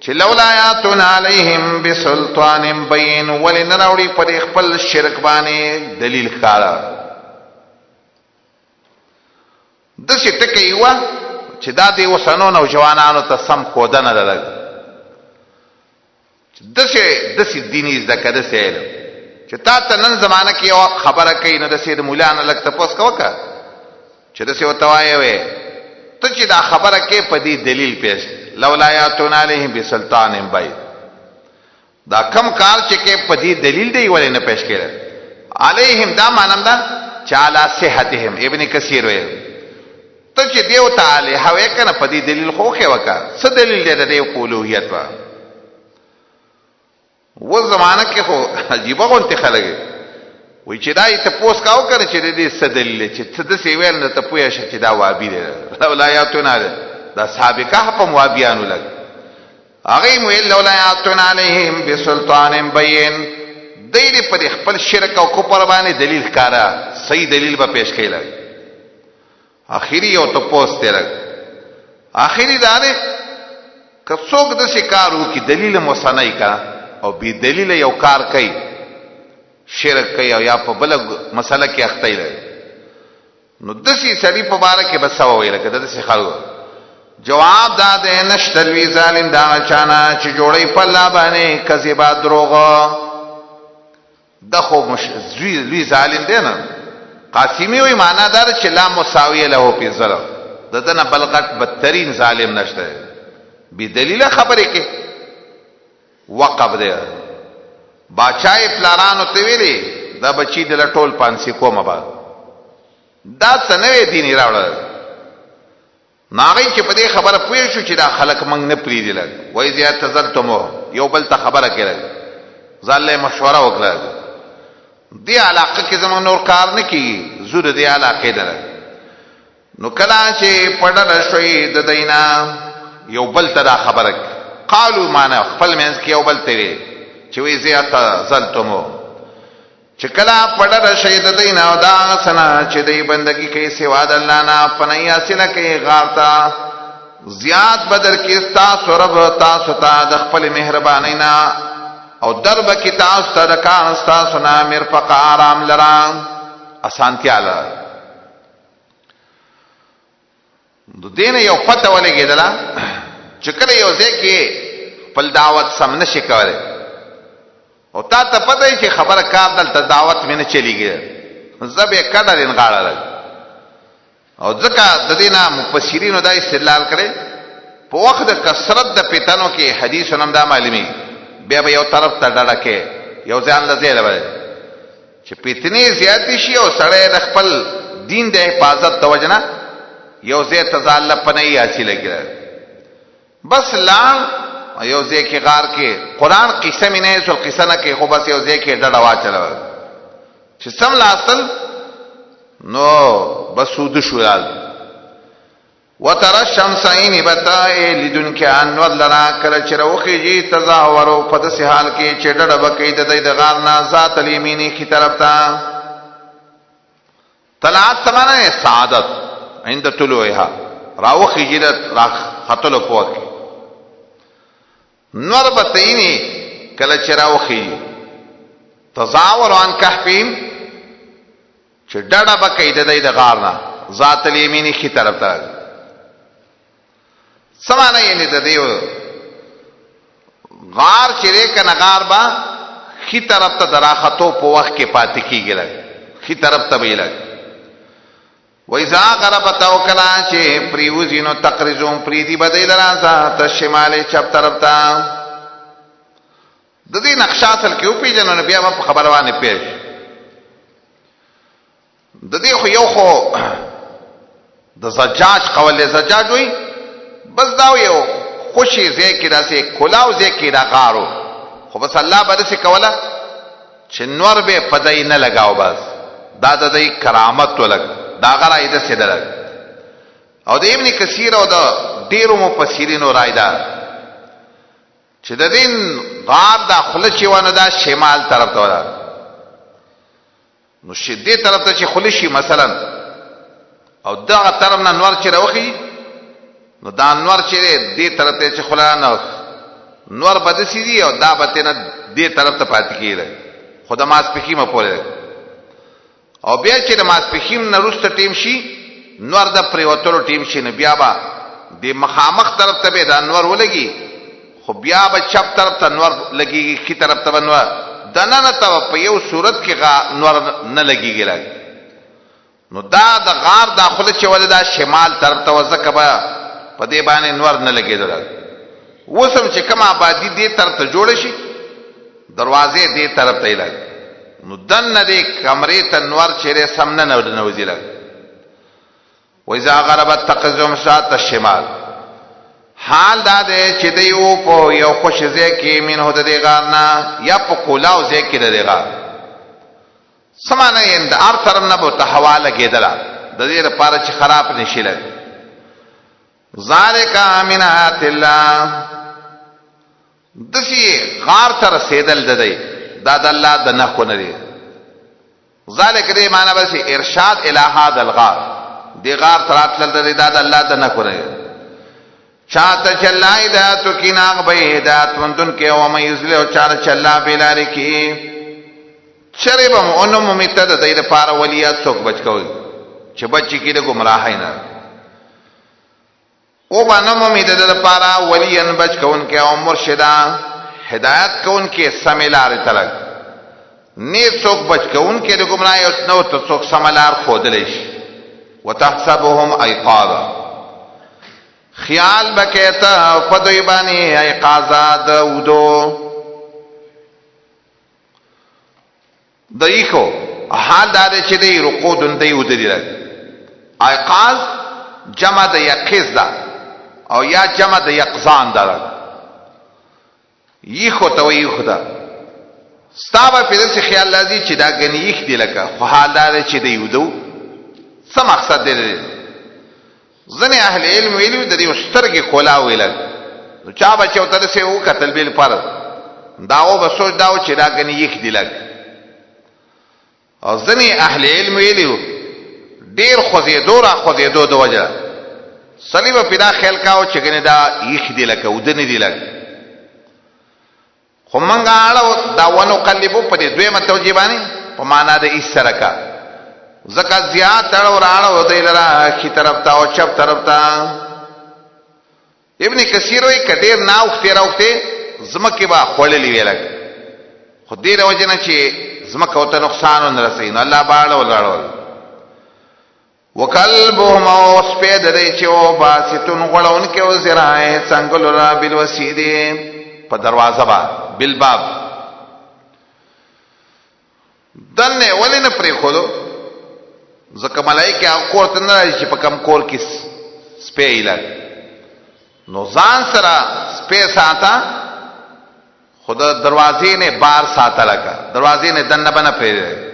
چې لولا آیاتنا علیہم بسلطان بین ولنراوی پر خپل شرک باندې دلیل ښکارا د څه ټکی و چې دا دی وسنو نو جوانانو ته سم خودنه لګ دسی دینی زکه د سیل چې تا ته نن زمانہ کې یو خبره کوي نو د سید مولانا لک تاسو کوکا چې د سی وتوایې وې ته چې دا خبره کې په دې دلیل پیش لولا یاتون علیهم بسلطان بین دا کم کار چې کې په دې دلیل دی ولې نه پیش کړي علیهم دا مانم دا چالا صحتهم ابن کثیر وې ته چې دیو تعالی هوې کنه په دې دلیل خو کې وکا څه دلیل دی د دې اولوہیت وا و زمانہ کې خو عجیب غونته خلګي وای چې دای ته پوس کاو کنه چې دې څه دلیل چې څه د سی ویل نه ته پوهه چې دا وابي دی لولا یاتون دا سابقه په موابیانو لګ هغه مو لولا یاتون علیهم بسلطان بین دې په خپل شرک او کفر باندې دلیل کارا صحیح دلیل به پیش کړي اخیری او ته پوس تیر اخیری داره که څوک د شکارو کی دلیل مصنعی کا او بی دلیل یو کار کوي شرک کوي او یا په بل مسله کې اخته لري نو دسی سړي په باره کې بس وایي لکه دسی خلکو جواب داده نشتروی ظالم دا چانا چې جوړي په الله باندې کذبا دروغ د خو لوی ظالم دی نه قاسمی وی معنا دار چې لا مساوی له په ظلم ددنه بلغت بدترین ظالم نشته بی دلیل خبره کې وقب دی باچای پلارانو ته ویلي دا بچی د لټول پانسی کومه با دا څنګه دیني راوړل ناغی چې په دې خبره پوه شو چې دا خلک منګ نه پریدي لګ وای زیات تزلتمو یو بل ته خبره کړل ځاله مشوره وکړه دې علاقه کې زمون نور کار نه کی زور دې علاقه ده نو کله چې پړل شوی د دینا یو بل ته دا خبره قالو معنا خپل منځ کې یو بل ته وی چې وی زیات تزلتمو چې کله پړل شوی د دینا دا سنا چې دې بندگی کوي سوا د الله نه پنیا سره کوي غارتا زیات بدر کې تاسو رب تاسو ته د خپل مهرباني نه او درب کی تاسو ته د کان تاسو نه مرفق آرام لرام اسانتیا لرا د دین یو پته ولګیدله چې کله یو ځکه خپل دعوت سم نشي کوله او تا ته پته چې خبره کار دلته دعوت مې نه چلیږي زبې کډرین غاړه لګ او ځکه د دې نه مفسرینو دا استدلال کړي په وخت د کثرت د فتنو کې حدیث هم دا معلومي بیا به یو طرف ته ډډه کې یو ځان لږه لوي چې فتنې زیات شي او سړی د خپل دین د حفاظت د وجنه یو ځای تزال پنۍ حاصله کړي بس لاړ یو ځای کې غار کې قران قصه مې نه سول قصه نه کې خو بس یو ځای کې ډډه واچلو چې سم لاصل نو بسود شولال وترى الشمس عين بتاء لدن کې انور لرا کله چې روخي تظاهروا په داسې حال کې چې ډډه بکې د غار نه ذات الیمینی کی طرف ته طلعت سمانه سعادت عند طلوعها راوخي جرت راخ خطل پوک نور بتاینی کله چې راوخي تظاهر عن کهفین چې ډډه بکې د غار نه ذات الیمینی کی طرف ته سمانه یې د دیو غار چې کنه غار با خي طرف ته دراختو په وخت کې پاتې کیږي لګ خي طرف ته ویل وایذا غربت او کلا چې پریوزینو تقریزون پریدي بدل راځه ته شمال چپ طرف ته د دې نقشه اصل کې او پیژنو بیا په خبروانه پیښ د دې خو یو خو د زجاج قول زجاج وي بس دا یو خوشي ذکر اسه کلاو ذکر غارو خو بس الله بده سي کوله چې نور به پدای نه لگاو بس دا د دې کرامت ولګ دا غره ایده سیدل او د ابن کثیر او د ډیرو مفسرینو رایدا چې د دین غار دا خلچ ونه دا شمال طرف ته ولا نو شدې طرف ته چې خلشي مثلا او دا طرف نه نور چې راوخي نو دا انوار چې دې طرف ته چې خلانو نور بد سي دي او دا به نه دې طرف ته پات کیږي خدا ماس پخیمه پوره او بیا چې د ماس پخیم نه روسته ټیم شي نور د پریوتلو ټیم شي نه بیا با د مخامخ طرف ته به د انوار ولګي خو بیا به چپ طرف ته نور لګيږي کی طرف ته نور دنه نه ته په یو صورت کې نور نه لګيږي نو دا د غار داخله چې ولدا شمال طرف ته وځکبا په دې باندې نور نه لګیدل وسم چې کما آبادی دې طرف ته جوړ شي دروازې دې طرف ته لګ نو دن دې کمرې ته نور چیرې سمنه نه ودنوځي لګ وإذا غربت تقزم ساعت الشمال حال دا دې چې دیو په یو خوش ځکه مين هو دې غارنا یا په کولاو ځکه دې غار سمانه اند ار طرف نه بو ته حواله کېدل د دې لپاره چې خراب نشي لګ ذالک من آیات الله دسی غار تر سیدل ددی دا د الله د نه کو نه دی ذالک دې معنی بس ارشاد الی هذا الغار دی غار تراتل ددی دا د الله د نه کو نه چاته چلای دا تو کیناغ به هدایت وندن کې او مې یزل او چاله چلا بلاری کې شربم انم متد د دې لپاره ولیات څوک بچ کوي چې بچی کې د گمراهی نه او باندې امید ده لپاره ولین بچ کون کې او مرشدا هدایت کون کې سملار تلک نه څوک بچ کون کې د گمراهی او نو ته څوک سملار خودلیش وتحسبهم ایقاظا خیال بکیتا فدوی بانی ایقاظا دودو دایخو حال داده چې دی رقودن دی ودی لګ ایقاظ جمع د یقظ ده او یا جمع د یقظان ده یخو ته وی خدا ستابه په دې خیال لازم چې دا غنی یخ دی لکه خو حال دار چې دی ودو څه مقصد دی ځنه اهل علم ویلو د دې سترګې کولا ویل نو چا بچو ته څه و قتل بیل پر داو به سوچ داو چې دا غنی یخ دی لکه او ځنه اهل علم ویلو ډیر خوځېدو را خوځېدو د وجه صلیب پیدا خیال کاو چې غنی دا یخ دی لکه ودنی دی لکه خو منګه اړه دا ونو قلبو په دې دویمه توجیه باندې په معنا د ایسرکا زکات زیات اړه راړه ودی لرا کی طرف ته او چپ طرف ته ابن کثیر وی کډیر نا وخته راوخته زمکه با خړلې ویل خو دې وجنه چې زمکه او ته نقصان نه رسین الله باړه ولاړو وکلبهم او سپید دی چې او باسطون غړون کې او زرای څنګه لرا بالوسیده په دروازه با بالباب دنه ولنه پرې خورو ځکه ملائکه کور ته نه راځي چې په کم کور کې سپې لګ نو ځان سره سپې ساته خدا دروازې نه بار ساته لگا دروازې نه دنه بنه پرې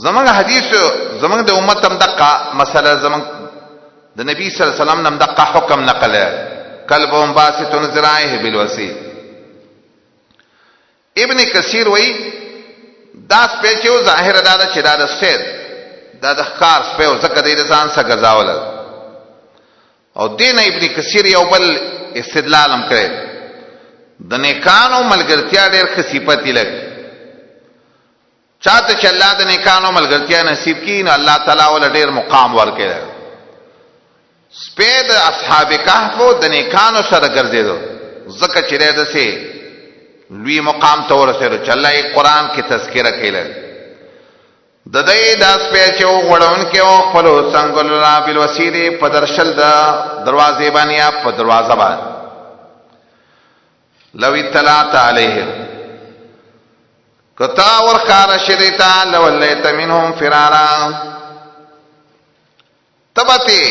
زمونږ حدیث زمونږ د امت هم دقه مسله زمونږ د نبی صلی الله علیه وسلم نم دقه حکم نقل کلبهم باسطون ذرائه بالوسیل ابن کثیر وی دا سپیچو ظاهر دا چې دا د سید دا د ښکار سپیو ځکه د ځان څخه ګرځاول او دین ابن کثیر یو بل استدلال هم کړي د نیکانو ملګرتیا ډېر ښه صفت لګ چاته چې الله د نیکانو ملګرتیا نصیب کړي نو الله تعالی ول ډېر مقام ورکړي سپید اصحاب کهف د نیکانو سره ګرځیدو ځکه چې د سه لوی مقام ته ورسېدو چې الله یې قرآن کې تذکرہ کړل د دې داس په چې وړون کې او خپل څنګه الله بالوسیله په درشل د دروازې باندې په دروازه باندې لو اطلعت علیهم کتا ورخار شریتا لولیت منهم فرارا تبتی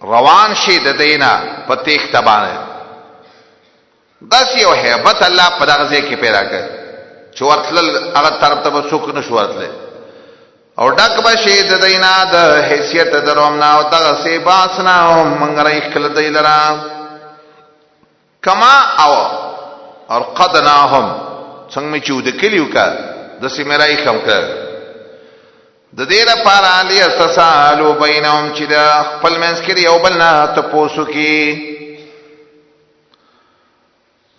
روان شي د دینا په تیخ تبانه داس یو hebat الله په دغه ځای کې پیدا کړ چې ورتل هغه طرف ته وسوک نشو ورتل او ډک بشي د دینا د حیثیت درومنا او دغه سی باسنا هم منګرای خل دیلرا کما او قدناهم څنګه چې د کلیو کا د سیمرای خم کړ د دې لپاره علی اساسالو بینهم چې د خپل منځ کې یو بل نه تاسو کې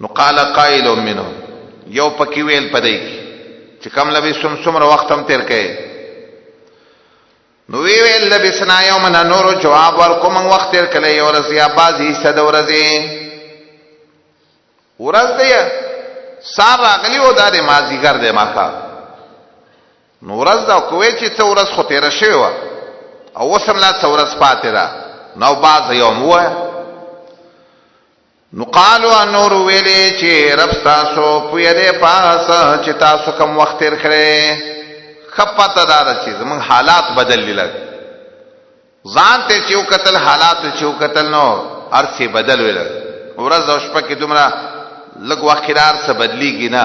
نو قال قائل منهم یو پکې ویل پدې چې کم لبي سمره وخت هم تیر کړي نو ویل لبسنا یومنا نور جواب ورکوم وخت تیر کړي یو ورځ یا بازي صد ورځ دی سار راغلی و دا د مازیګر دی ماخه نو ورځ دا کوی چې څو ورځ خو تیر شوی و او وسم لا څو ورځ پاتې را نو باز یوم و نو قالوا النور ویلې چې رب تاسو په دې پاس چې تاسو کوم وخت تیر کړی خپته دار چې زمون حالات بدل لګ ځان ته چې وکتل حالات چې وکتل نو ارسي بدل ویل ورځ او شپه کې دومره لګ وخیرار څه بدلیږي نه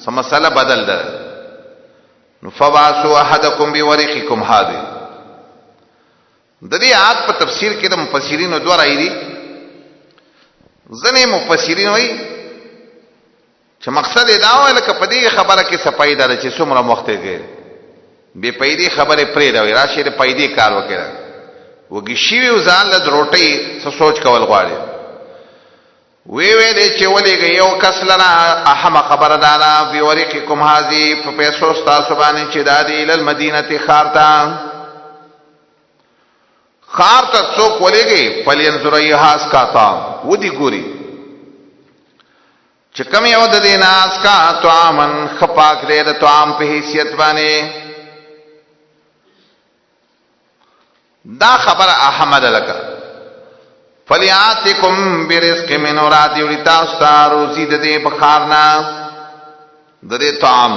سم مسله بدل ده نو فواسو احدکم بورقکم هذه د دې آیات په تفسیر کې د مفسرینو دوه راي دي ځنې مفسرین وایي چې مقصد دا و لکه په دې خبره کې صفای ده چې څومره وخت کې به پیدي خبره پرې دا وي راشه د پیدي کار وکړه وګی شی وی ځان له روټي څه سوچ کول غواړي وی دې چې ولېږي یو کس لنا اهم خبره دانا بي ورقکم هذه په پیسو تاسو باندې چې دادی ال مدینه خارته څوک ولېږي فلینظر ایهاس کاتا ودی ګوري چې کوم یو د دې ناس کا طعامن خپاک دې د طعام په حیثیت باندې دا خبر احمد لکا فلیاتکم برزق من اورادی ورتا استارو زید دې بخارنا د دې طعام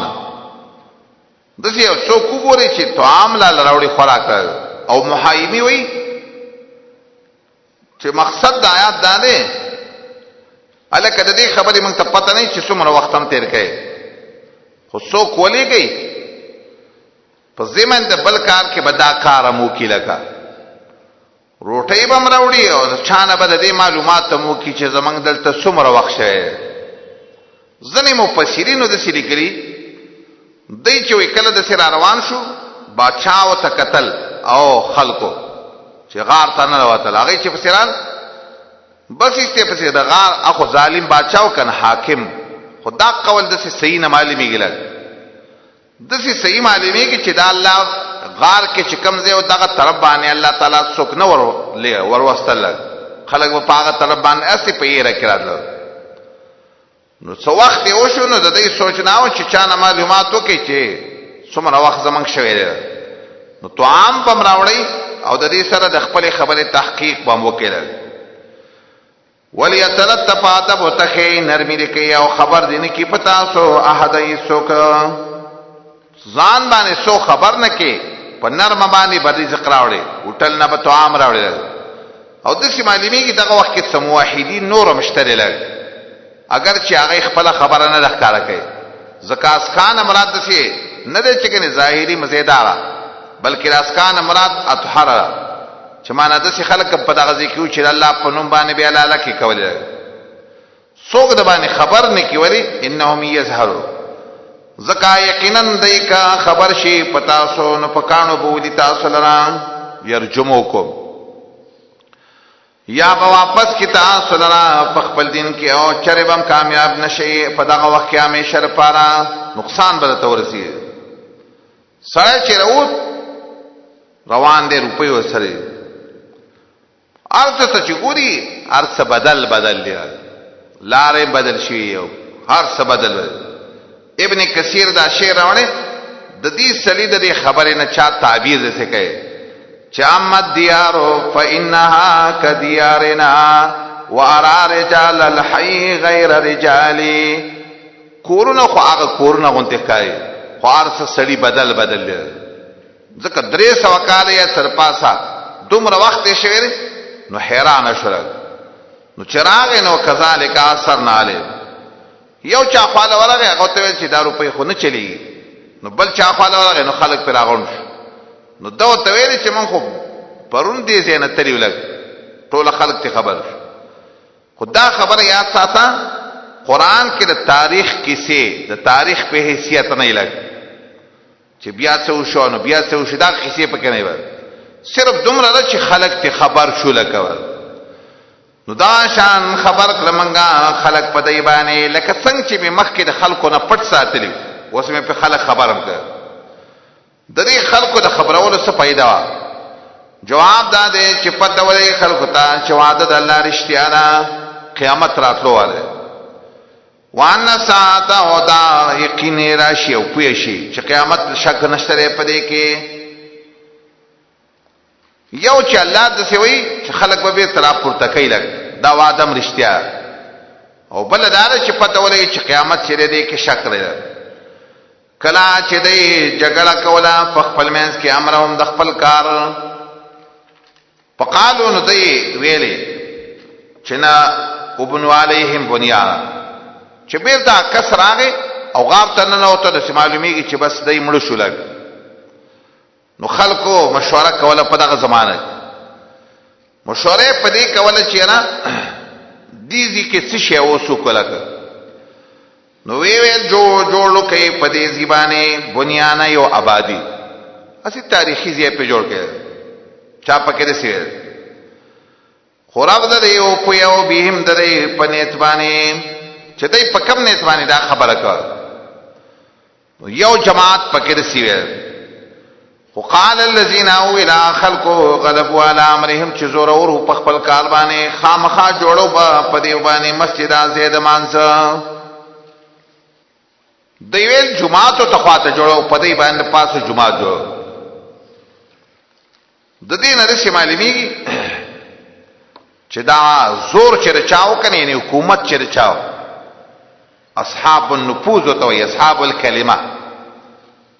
د دې څوک وګوري چې طعام لا لراوړي خوراک او محایمی وي چې مقصد د آیات دا دی الکه د دې خبرې موږ ته پته نه چې څومره وخت هم تیر کړي خو څوک ولېږي په زمن د بل کار کې بدا کار مو کې لگا روټي بم راوړي او چانه بد دې معلومات مو کې چې زمنګ دلته څومره وخت شه ځنې مفسرینو د سړي کړي دای چې وکړه د سر روان شو بادشاہ او تکتل او خلقو چې غار ته نه وتل هغه چې فسران بس ایسته پسې د غار اخو ظالم بادشاہ او کنه حاکم خدا قول د صحیح نه معلومیږي د صحیح معلومیږي چې دا الله غار کې چې کمزه او دغه طرف باندې الله تعالی څوک نه ور وستل خلک په هغه طرف باندې اسی په یې راکړل نو څو وخت یې وشو نو د دې سوچ نه و چې چا نه معلومات وکړي چې څومره وخت زمنګ شوی دی نو طعام بم راوړی او د دې سره د خپل خبره تحقیق بم وکړل. وليتلطف ادب وتخي نرمي لکي او خبر دین کی پتا سو احد سوک ځان باندې سو خبر نه کې په نرم باندې بری ذکر راوړي وټل نه به طعام راوړي او د سی معلومیږي دغه وخت کې سموحدین نور مشتري لګ اگر چې هغه خپل خبره نه ښکارا کوي. زکاس خان مراد دسی نه د چکنه ظاهری مزیدار بلکې راسکان مراد اطهر چې معنا د سی خلک په دغه ځکه چې الله په نوم باندې بیا لاله کې کولای څوک د باندې خبر نه کیوري انهم یظهروا زکا یقینا دیکا خبر شي پتا سو نو پکانو بولی تاسو لرا يرجموکم یا به واپس کی تاسو لرا په خپل دین کې او چربم کامیاب نشي په دغه وخت کې همیشه لپاره نقصان به تورسي. سره چې روت روان دي روپیو سره ارته ته چې ګوري ارڅ بدل دی لارې بدل شي یو هر څه بدل. ابن کثیر دا شعر راوړي د دې سړي د خبرې نه چا تعبیر څه کوي چې امد دیارو فانها کدیارنا وارا رجال الحي غیر رجالي کورونه خو هغه کورونه غونته کوي خو ارڅ سړي بدل دی ځکه 300 کال یې سرپاسا دومره وخت شوی نو حیران شول نو چراغ نو کذالک اثر نه علي یو چا خواله ورغه هغه ته چې دا روپۍ خو نه چلیږي نو بل چا خواله ورغه نو خلک پر راغون نو دا ته ویل چې مونږ خو پرون دې زنه تری ولګ ټول خلک ته خبر خدا خبر یاد ساته قران کې د تاریخ کیسه د تاریخ په حیثیت نه لګ چې بیا څه وشو نو بیا څه وشو دا کیسه پکې نه و صرف دومره چې خلک ته خبر شو لکول نو دا شان خبر کلمنګا خلق په دی باندې لکه څنګه چې به مخکې د خلکو نه پټ ساتلی اوس مې په خلک خبرم کړ د دې خلکو د خبرولو څه پیدا جواب دا دی چې پته ولې خلکو ته چې وعده د الله رښتیا ده قیامت راتلو والے وان ساعه ودا یقین راشي او پوي شي چې قیامت شک نشته پدې کې یو چې الله د سوي چې خلق به طرف پورته کوي لګ دا وادم رښتیا او بل دا چې پته ولې چې قیامت چیرې دی کې شک لري کلا چې دی جګړه کوله په خپل منځ کې امرهم د خپل کار فقالو نو دی ویلي چې نا وبنو علیهم بنیانا چې بیرته کسر راغی او غاب ته نه نوته د معلومیږي چې بس دی مړ شو لګ نو خلکو مشوره کوله په دغه زمانه مشوره په دې کوله چې نه دیږي کې څه شی وسو کوله نو ویل جوړو کوي په دې ځبانه بنیانه یو آبادی اسی تاریخي ځای په جوړ کړي چا پکې دې خوراب ده یو په یو بهم درې په نیت باندې چې دای په کم نیت باندې دا خبره کړ یو جماعت پکې دې وقال الذين او الى خلقوا غضبوا على امرهم چې زور اور په خپل کار باندې خامخا جوړو په دې باندې مسجد زید مانځه دیویل جمعه ته خواته جوړو په دې باندې پاسو جمعه جوړ د دې نه رسې معلومیږي چې دا زور چې چاو کني نه حکومت چې چاو اصحاب النفوذ او اصحاب الكلمه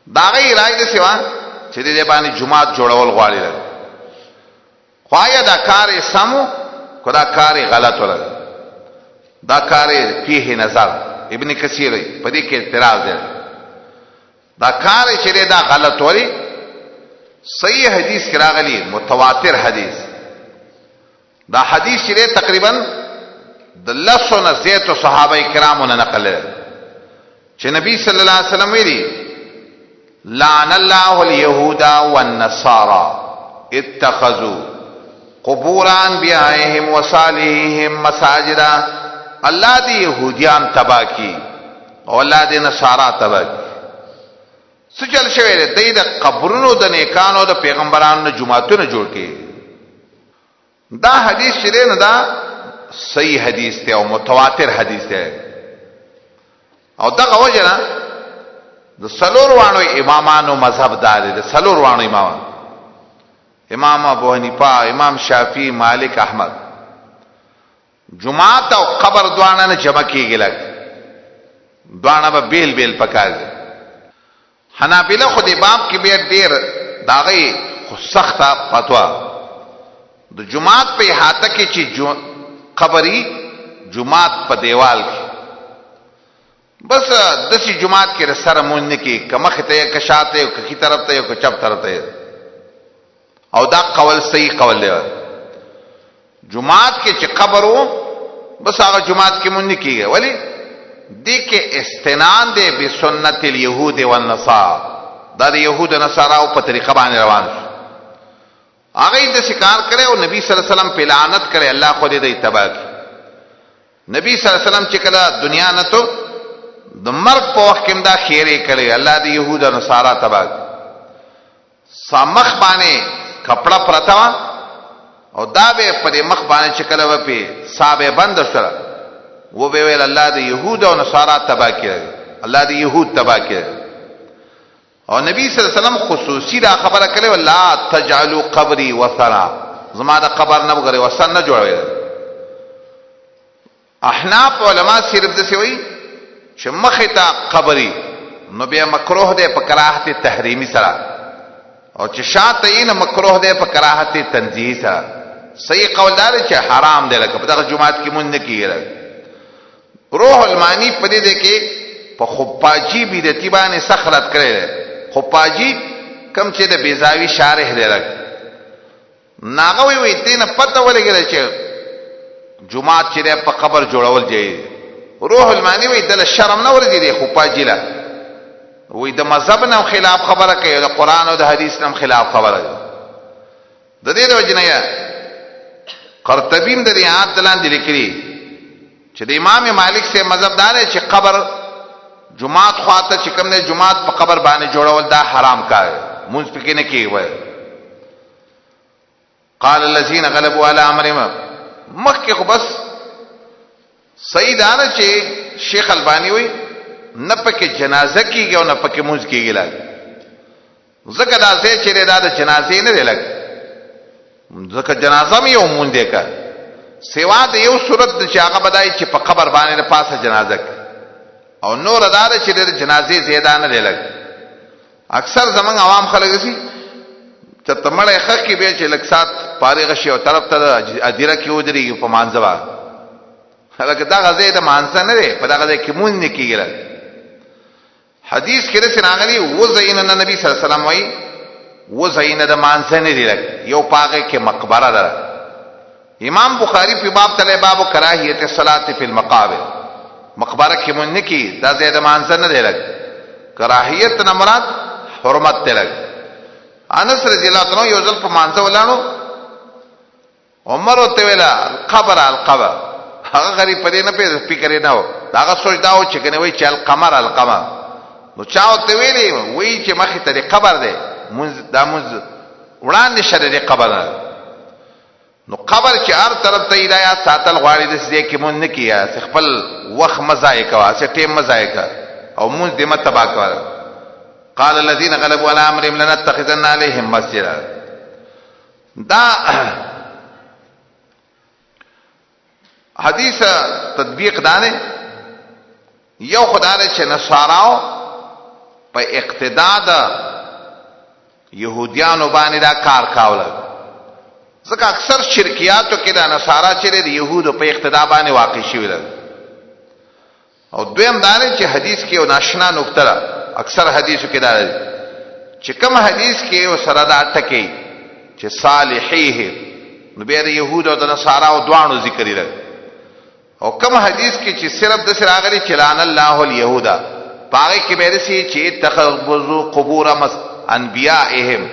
دا غي راځي د سیوا چې دې باندې جمعات جوړول غواړي خوایا دا کار سمو کدا کار غلط ولا دا کار فيه نظر ابن کثیر په دې کې اعتراض دی دا کار چې دا غلط ولی صحیح حدیث کې راغلی متواتر حدیث دا حدیث چې تقریبا د لسونه زیاتو صحابه کرامو نه نقل چې نبی صلی الله علیه وسلم ویلي لعن الله اليهود والنصارى اتخذوا قبور انبيائهم وصالحهم مساجدا الله دې يهوديان تبا کی او الله دې نصارا تبا کی سچل شوی دې د قبرونو د نیکانو د پیغمبرانو جمعهتون جوړ کی دا حدیث شری نه دا صحیح حدیث ته او متواتر حدیث ته او دا وجه د سلور وانو امامانو مذهب دار دي سلور وانو امامان امام ابو حنیفه، امام شافعی، مالک، احمد. جمعات او قبر دوانه نه جمع کیږي، لګ دوانه به بیل بیل پکار دي. حنابلہ خو دې باب کې بیا ډیر داغي خو سخته فتوا د جمعات په احاطه کې چې قبري جمعات په دیوال کې بس دسی جمعات کې سره مون نه کې کمخ ته کشاته او کی طرف ته او چپ طرف ته، او دا قول صحیح قول دی. جمعات کې چې قبر وو بس هغه جمعات کې مون نه کېږي، ولی دې کې استنان دی به سنت اليهود والنصارى، دا د يهود او نصاراو په طریقه باندې روان شو. هغه د شکار کړي او نبی صلی الله علیه وسلم په لعنت کړي، الله خو دې تباہ کړي. نبی صلی الله علیه وسلم چې کله دنیا نه ته د مرګ په وخت کې دا خیره کړي، الله دې يهود او نصارا تباہ کړي. سامخ باندې کپڑا پرتا او دا به په مخ باندې چې کله و په صابه بند سره و به ویل الله دې يهود او نصارا تباہ کړي، الله دې يهود تباہ کړي. او نبی صلی الله علیه وسلم خصوصي دا خبره کړي، ولا تجعلوا قبري وثنا، زما دا قبر نه وګره وسن نه جوړوي. احناف علما صرف د سوي چې مخه ته قبري نو بیا مکروه ده په کراهت تحریمی سره، او چې شاته یې نه مکروه ده په کراهت تنزیهی سره. صحیح قول دار چې حرام دی، لکه په دغه جمعات کې مونږ نه کیږي. روح المانی په دې ده کې په خپاجی بدعتي باندې سخرت کړي. خپاجی کم چې د بیزاوی شارح دی، لکه ناغه وي دې نه پته ولګی چې جمعات چې په قبر جوړول جاي. روح المانی وی دل شرم نه ورځي دی خپاجی لا وی د مذهب نه خلاف خبره کوي، د قران او د حدیث نه خلاف خبره کوي. د دې وجنه قرطبی د ریاض دلان دي لیکلي چې د امام مالک سے مذهب دار چې قبر جمعات خواته چې کوم نه جمعات په قبر باندې جوړول دا حرام کار، مونږ پکې نه کیږي. قال الذين غلبوا على امرهم، مخکې خو بس صحیح دا نه چې شیخ البانی وی نه پکې جنازه کیږي او نه پکې مونږ کیږي. لګ زکه دا ځای چې دا د جنازې نه دی، لګ زکه جنازه مې یو مونږ دی کا سیوا د یو صورت چې هغه بدای چې په قبر باندې د پاسه جنازه او نور ادار چې د جنازې زیاده نه دی. لګ اکثر زمنګ عوام خلک سي چې تمړې خخ کې به چې لک سات فارغ شي او طرف ته ادیره کې ودرېږي په مانځوا، هغه دا غزه د مانځ نه دی، په دا غزه کې مونږ نه کیږي. حدیث کې رسول راغلی و زین النبی صلی الله علیه وسلم وای و زین د مانځ نه دی، یو پاګه کې مقبره ده. امام بخاری په باب تله باب کراهیت الصلاه فی المقابر، مقبره کې مونږ نه کی، دا زید مانځ نه دی. کراهیت نه مراد حرمت دی. انس رضی الله عنه یو ځل په مانځ ولانو، عمر ته ویلا القبر القبر، هغه غریب پرې نه پې فکر نه و، هغه سوچ دا و چې کنه وای چې القمر القمر، نو چا ته ویلی وای چې مخې ته قبر دی، مونږ دا مونږ وړاندې شر دی قبر. نو قبر چې هر طرف ته هدایت ساتل غواړي د دې کې مونږ نه کیه، خپل وخت مزای کوا، چې ټیم مزای کا او مونږ دې متبا کړ. قال الذين غلبوا على امرهم لنتخذن عليهم مسجدا. دا حدیث تطبیق دانه یو خدای چې نصاراو په اقتدا د يهوديانو باندې دا کار کاوله، ځکه اکثر شرکیاتو کې دا نصارا چې د يهودو په اقتدا باندې واقع شوی ده. او دویم دا چې حدیث کې یو ناشنا نقطه ده، اکثر حدیثو کې دا ده چې کوم حدیث کې یو سره دا ټکی چې صالحیه نو بیا د يهودو او د نصاراو دوانو ذکر لري، او کوم حدیث کې چې صرف د سره غلي چې لعن الله اليهود، پاره کې به دي چې تخذوا قبور انبیائهم،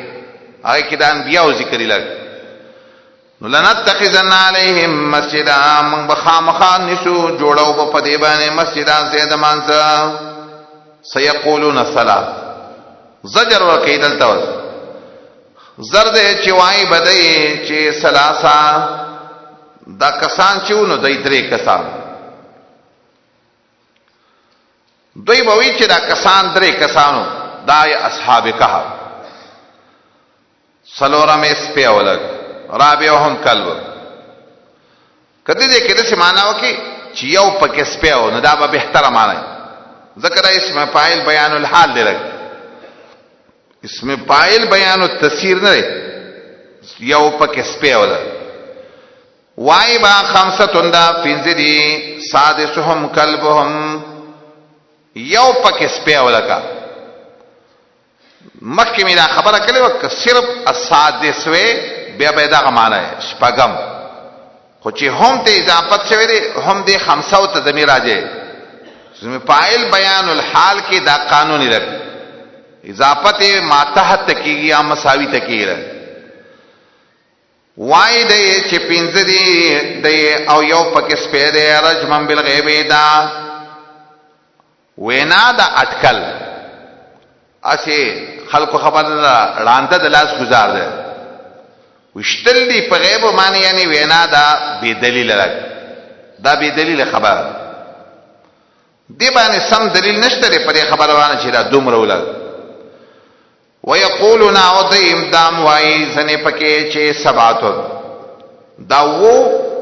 هغه کې د انبیاء ذکر لري. نو لنتخذن علیهم مسجدا، من بخامخان نشو جوړو په دې باندې مسجدان زید مانځه. سيقولون صلاه، زجر ورکیدل تو زرد چې وای بدای چې سلاسا، دا کسان چې ونو دای درې کسان، دوی به وی چې دا کسان درې کسانو، دا اصحاب کهف. سلورم سپی ولک رابعهم کلب. کدی دې کې داسې معنا وکړي چې یو پکې سپی و نو دا به بهتره معنا ذکر اسم فاعل بیان الحال دی. اسم فاعل بیان التسیر نه دی، یو پکې سپی ولک. وای با خمسه دا پنځه دي سادسهم کلبهم یو پکې سپی ولکا. مخکې مې دا خبره کړې وه صرف السادس وې بیا به دغه معنا شپږم، خو چې هم ته اضافت شوی دی هم دې خمسو ته ضمیر راځي. اسم فاعل بیان الحال کې دا قانوني رک اضافت ما تحت کیږي یا مساوي ته کیږي. وای دې چې پنځه دي او یو پکې سپی دی رجمن بالغیب دا وینا دا اٹکل اسی خلق خبر رانده د لاس گزار ده وشتل دی په غیب معنی یعنی وینا دا بی دلیل لګ دا بی دلیل خبر دی باندې سم دلیل نشته لري په خبره باندې چې دا دومره ولګ. ويقولون عظيم دام وای زنه پکې چې سبات دا وو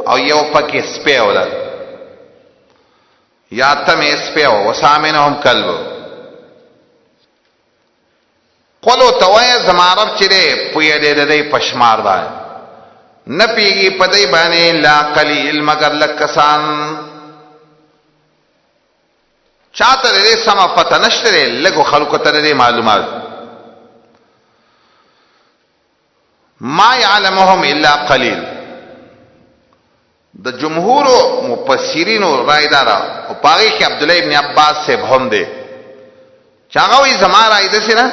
او یو پکې سپی ولګ یا تم سپی وسامنهم کلب. قولو توای زمارب چې دې پوی دې دې پشمار باندې نه پیږي پدې باندې لا قلیل مگر لکسان چاته دې سم پته نشته لګو خلکو ته دې معلومات. ما يعلمهم الا قليل د جمهور مفسرین رائے دارا او پاره کې عبد الله ابن عباس سے هم دي چاغوي زما رائے ده سره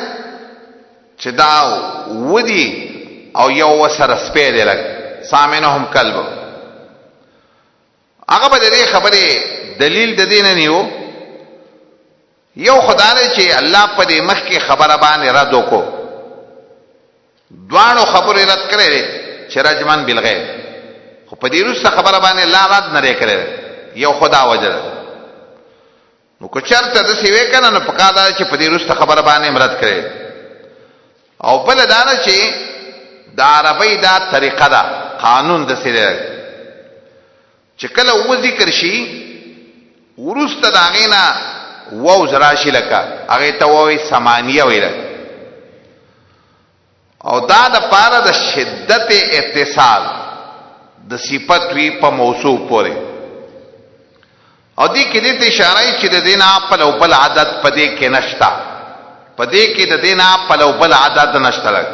چې دا ودی او یو وسره سپیر لګ سامنهم کلب. هغه به دې خبره دلیل د دین نه نیو یو خدای چې الله په دې مخ کې خبره باندې رد وکړو دوانو خبره رد کړي چې رجمن بالغیب خو په دې روسه خبره باندې لا رد نه کړي یو خدا وجه نو کو چرته د سی وکنه نو پکاده چې په دې روسه خبره باندې رد کړي. او بل دانه چې د عربی دا طریقه ده قانون د سره چې کله و ذکر شي ورسته دا غینا وو زراشی لکه هغه ته وای سمانیه ویل او دا د پاره د شدت اتصال د صفت وی په موصوف پورې او دې کې دې اشاره چې د دینه په لو بل عدد پدې کې نشتا پدې کې د دینه په لو بل عدد نشته لګ.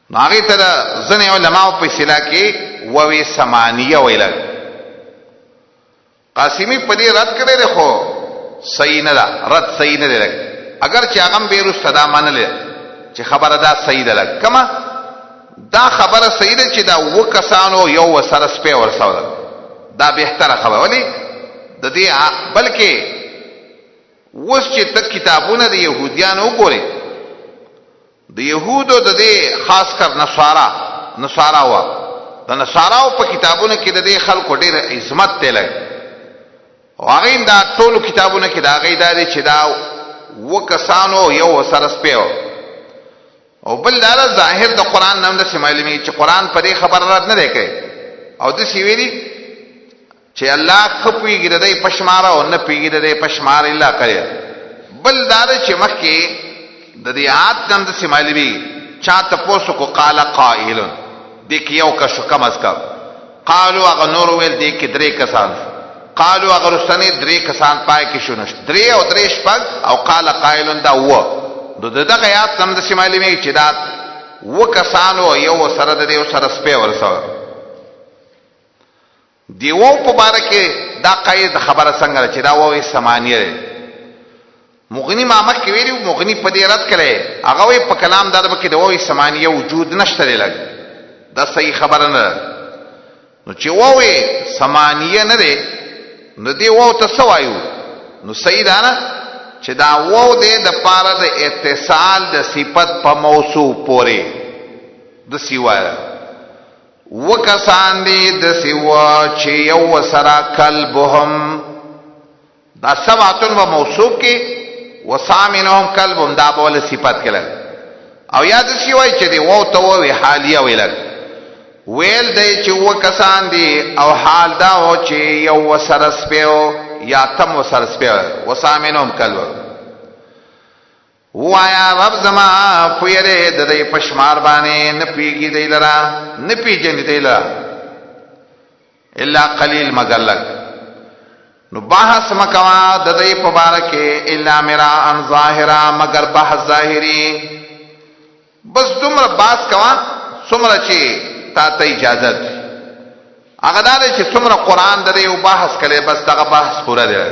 ناغي تر ځنې علماء په اصطلاح کې ووي سمانیه ویل قاسمی پدې رد کړي خو صحیح نه ده رد صحیح نه ده اگر چې هغه بیرو صدا منل چې خبره دا صحیح ده لګ کما دا خبره صحیح ده چې دا وکسانو یو وسره سپه ورسول دا بهتره خبره ولی د دې بلکې وس چې تک کتابونه د يهوديانو وګوري د يهودو د دې خاص کر نصارا وا د نصاراو په کتابونو کې د دې خلکو ډېر عظمت ته لګ او هغه دا ټول کتابونه کې دا غیداري چې دا وکسانو یو سره سپیو او بل دا ظاهر د قران نام د سمایلمی چې قران په دې خبر رات نه دی کوي او د سی ویلي چې الله خپويږي د دې پشماره او نه پیږي د دې پشمار الا کوي. بل دا چې مخکې د دې آت نام د سمایلمی چا تاسو کو قال قائل دې کې یو کا شو کم از کم قالوا اغنور ویل دې کې درې کسان قالوا اگر سنه درې کسان پای کې شو نشته درې او درې شپږ او قال قائل دا و دغه آیات نم د شمالي می چې دا وکسانو یو سره د یو سره سپه ورسو دیو په بارکه دا قید خبره څنګه چې دا وې سمانیه مغنی مامه کې ویلو مغنی په دې رات کړي هغه وې په کلام دا به کې د وې سمانیه وجود نشته لګ دا صحیح خبره نه نو چې وې سمانیه نه ده نو دی وو ته سوایو نو صحیح ده نه چې دا وو دې د پاره د اتصال د صفت په موصوف پورې د سیوای وکسان دې د سیوا چې یو سرا کلبهم دا سبعتن و موصوف کې وسامنهم کلبهم دا بول صفت کله او یاد سی وای چې دی وو ته وی حالیه ویل دی چې وکسان دي او حال دا و چې یو وسر سپیو یا تم وسر سپیو وسامنهم کلو وایا رب زما فیره د دې پشمار باندې نه پیږي دی لرا نه پیجن دی لرا الا قلیل مگلک نو بحث مکوا د دې په باره کې الا میرا ان ظاهرا مگر بحث ظاهری بس دومره باس کوا څومره چې تا ته اجازت هغه دا چې څومره قران درې او بحث کړي بس دغه بحث پوره دی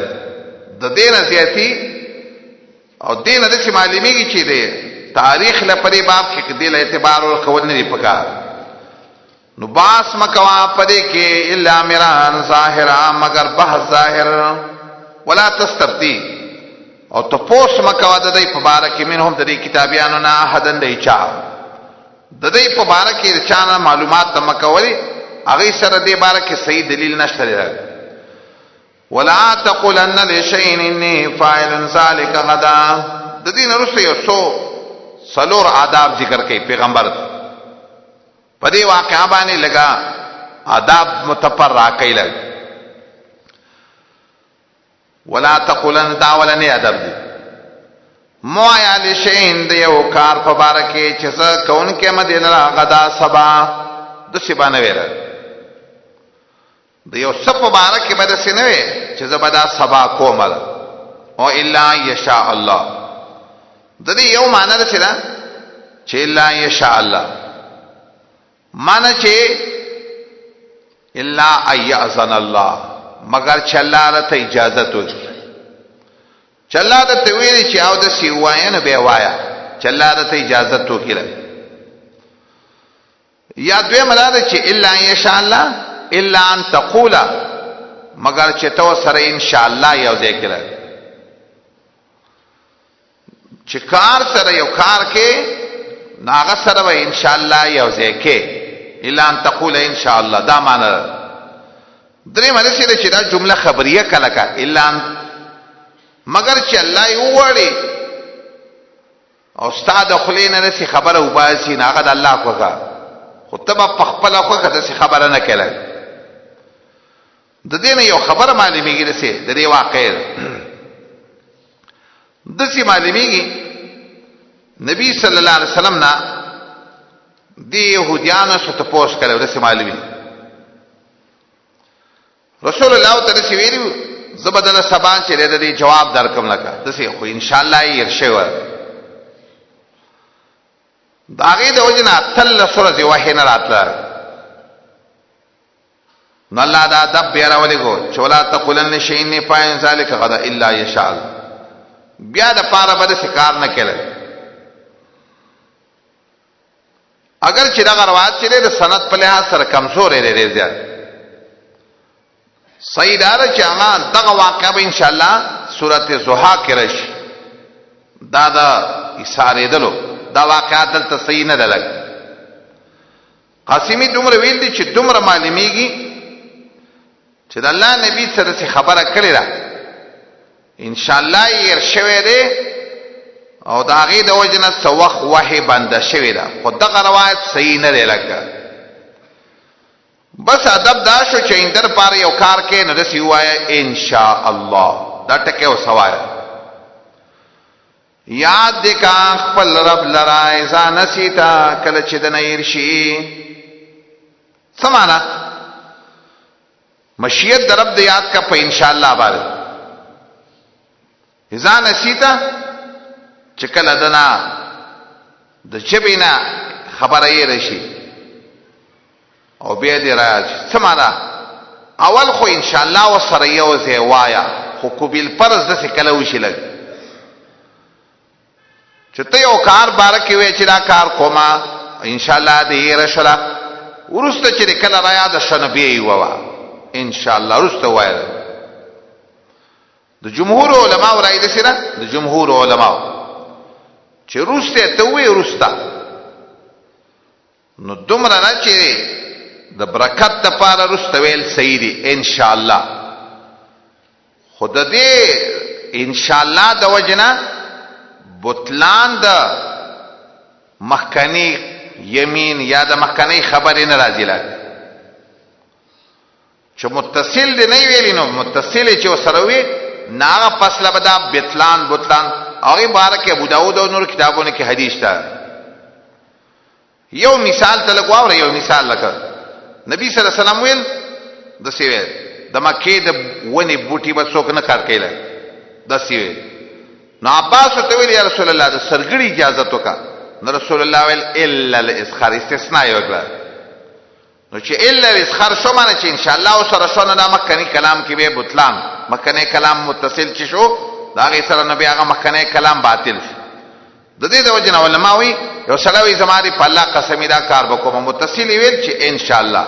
د دې نه زیاتی او دین د چې معلومیږي چې دی تاریخ لپاره باب کې د اعتبار او قول نه دی پکار نو باس مکوا پدې کې الا میران ظاهرا مگر بحث ظاهر ولا تستبدی او تپوس مکوا د دې په باره کې منهم د دې کتابیانو نه حدن دی چا د دې په باره کې چانه معلومات تمکولي هغه سره دې باره کې صحیح دلیل نشته لري ولا تقولن لشيء اني فاعل ذلك غدا د دې نرسه یو سلور آداب ذکر کوي پیغمبر په دې واقعا باندې لگا آداب متفرع کایل ولا تقولن داولن ادب دي مویا لشین دیو کار په بار کې چې څه کون کې مدینه غدا سبا د سبا نه ویل دیو سب په بار کې مده سینوي چې زبدا سبا کومل او الا یشاء الله د دې یو معنی ده چې الا یشاء الله معنی چې الا ایذن الله مگر چې الله راته اجازه وکړي چلا د تویل چې او د سی واین به وایا چلا د ته اجازه تو کړه یا دوی ملاده چې الا ان شاء الله الا ان تقول مگر چې تو سره ان شاء الله یو ځای کړه چې کار سره یو کار کې ناغه سره و ان شاء الله یو ځای کې الا ان تقول ان شاء الله دا معنی درې معنی چې دا جمله خبریه کله کا الا ان مگر چې الله یو وړي او استاد خلینه نسی خبره وباسي ناغه د الله کوګه خطبه پخپل کوګه د خبره نه کړي د دې نه یو خبره معلومیږي د دې واقع د دې معلومیږي نبی صلی الله علیه وسلم نا دی يهوديانو څخه تپوس کړو د دې معلومي رسول الله تعالی ویلي زبدل سبان چې د دې جواب درکم لکه دسه خو ان شاء الله یې ارشوا داغه د وجنا تل سورته وحی نه راتله نو الله دا ادب بیا راولې کو چولا تقولن شيء فاعل ذلك غدا الا يشاء بیا د پاره بده شکار نه کړي اگر چې دا روایت چې د سند په لحاظ سره کمزور دی زیات صحیح دار چې امان دغه واقعه به ان شاء الله سورته زوحا کې راشي دا اشاره دلو دا واقعه دلته صحیح نه ده لګ قاسمی دومره ویل دي چې دومره معلومیږي چې د الله نبی سره خبره کړې ده ان شاء الله یې ارشوي ده او دا غي د وجنه سوخ وحي بنده شوی ده خو دغه روایت صحیح نه ده لګ بس ادب دا شو چې اندر پار یو کار کې نه رسی وای ان شاء الله دا ټکه وسوای یاد دې کا خپل رب لرا اذا نسیتا کله چې د نیر شي سمانا مشیت در رب دې یاد کا په ان شاء الله باندې اذا نسیتا چې کله دنا د چبینا خبره یې رشي او بیا دې راځي سمانا اول خو ان شاء الله وسره یو ځای وایا خو قبیل فرض د څه کله وشي لګ چې ته یو کار بارکه وې چې دا کار کوما ان شاء الله دې رشلا ورسته چې کله را یاد شنه بیا ووا ان شاء الله ورسته وای د جمهور علما ورای دي سره د جمهور علما چې ورسته ته وې ورسته نو دومره نه چې د برکت لپاره رستویل صحیح دي ان شاء الله خود دې ان شاء الله د وجنا بطلان د مخکنی یمین یا د مخکنی خبرې نه راځي لا چې متصل دی نه ویلی نو متصل چې وسره وي ناغه فصله بدا بطلان هغه بارکه ابو داود او نور کتابونو کې حدیث ده. یو مثال ته لګواو یو مثال لکه نبی صلی الله علیه وسلم ویل د سیوی د مکه د ونی بوټي به څوک نه کار کوي د سیوی نو عباس ته ویل یا رسول الله د سرګړي اجازه توکا نو رسول الله ویل الا الاسخار استثناء یو کړ نو چې الا الاسخار شو معنی چې ان شاء الله او سره شو نه مکنی کلام کې به بطلان مکنی کلام متصل چې شو دا غي سره نبی هغه مکنی کلام باطل شو. د دې د وجنه علماء وی یو سړی زماري په الله قسم دا کار وکوم متصل ویل چې ان شاء الله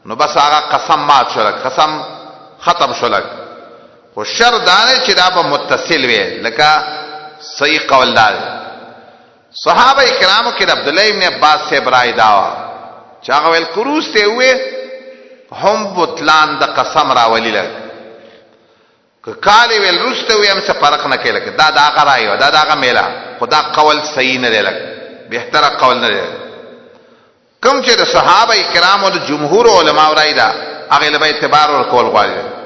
نو بس هغه قسم مات شو قسم ختم شو خو شر دانه چې دا به متصل وي لکه صحیح قول دار صحابه کرامو کې عبد الله ابن عباس سے برای داوا چې هغه ول کروس ته وي هم بوتلان د قسم راولي لګ ک کالی ول رسته وي هم څه فرق نه کوي لکه دا دا غرايو دا دا میلا خدا قول صحیح نه دی لګ بهتره قول نه دی کوم چې د صحابه کرامو د جمهور علما ورای دا هغه له اعتبار ورکول غواړي.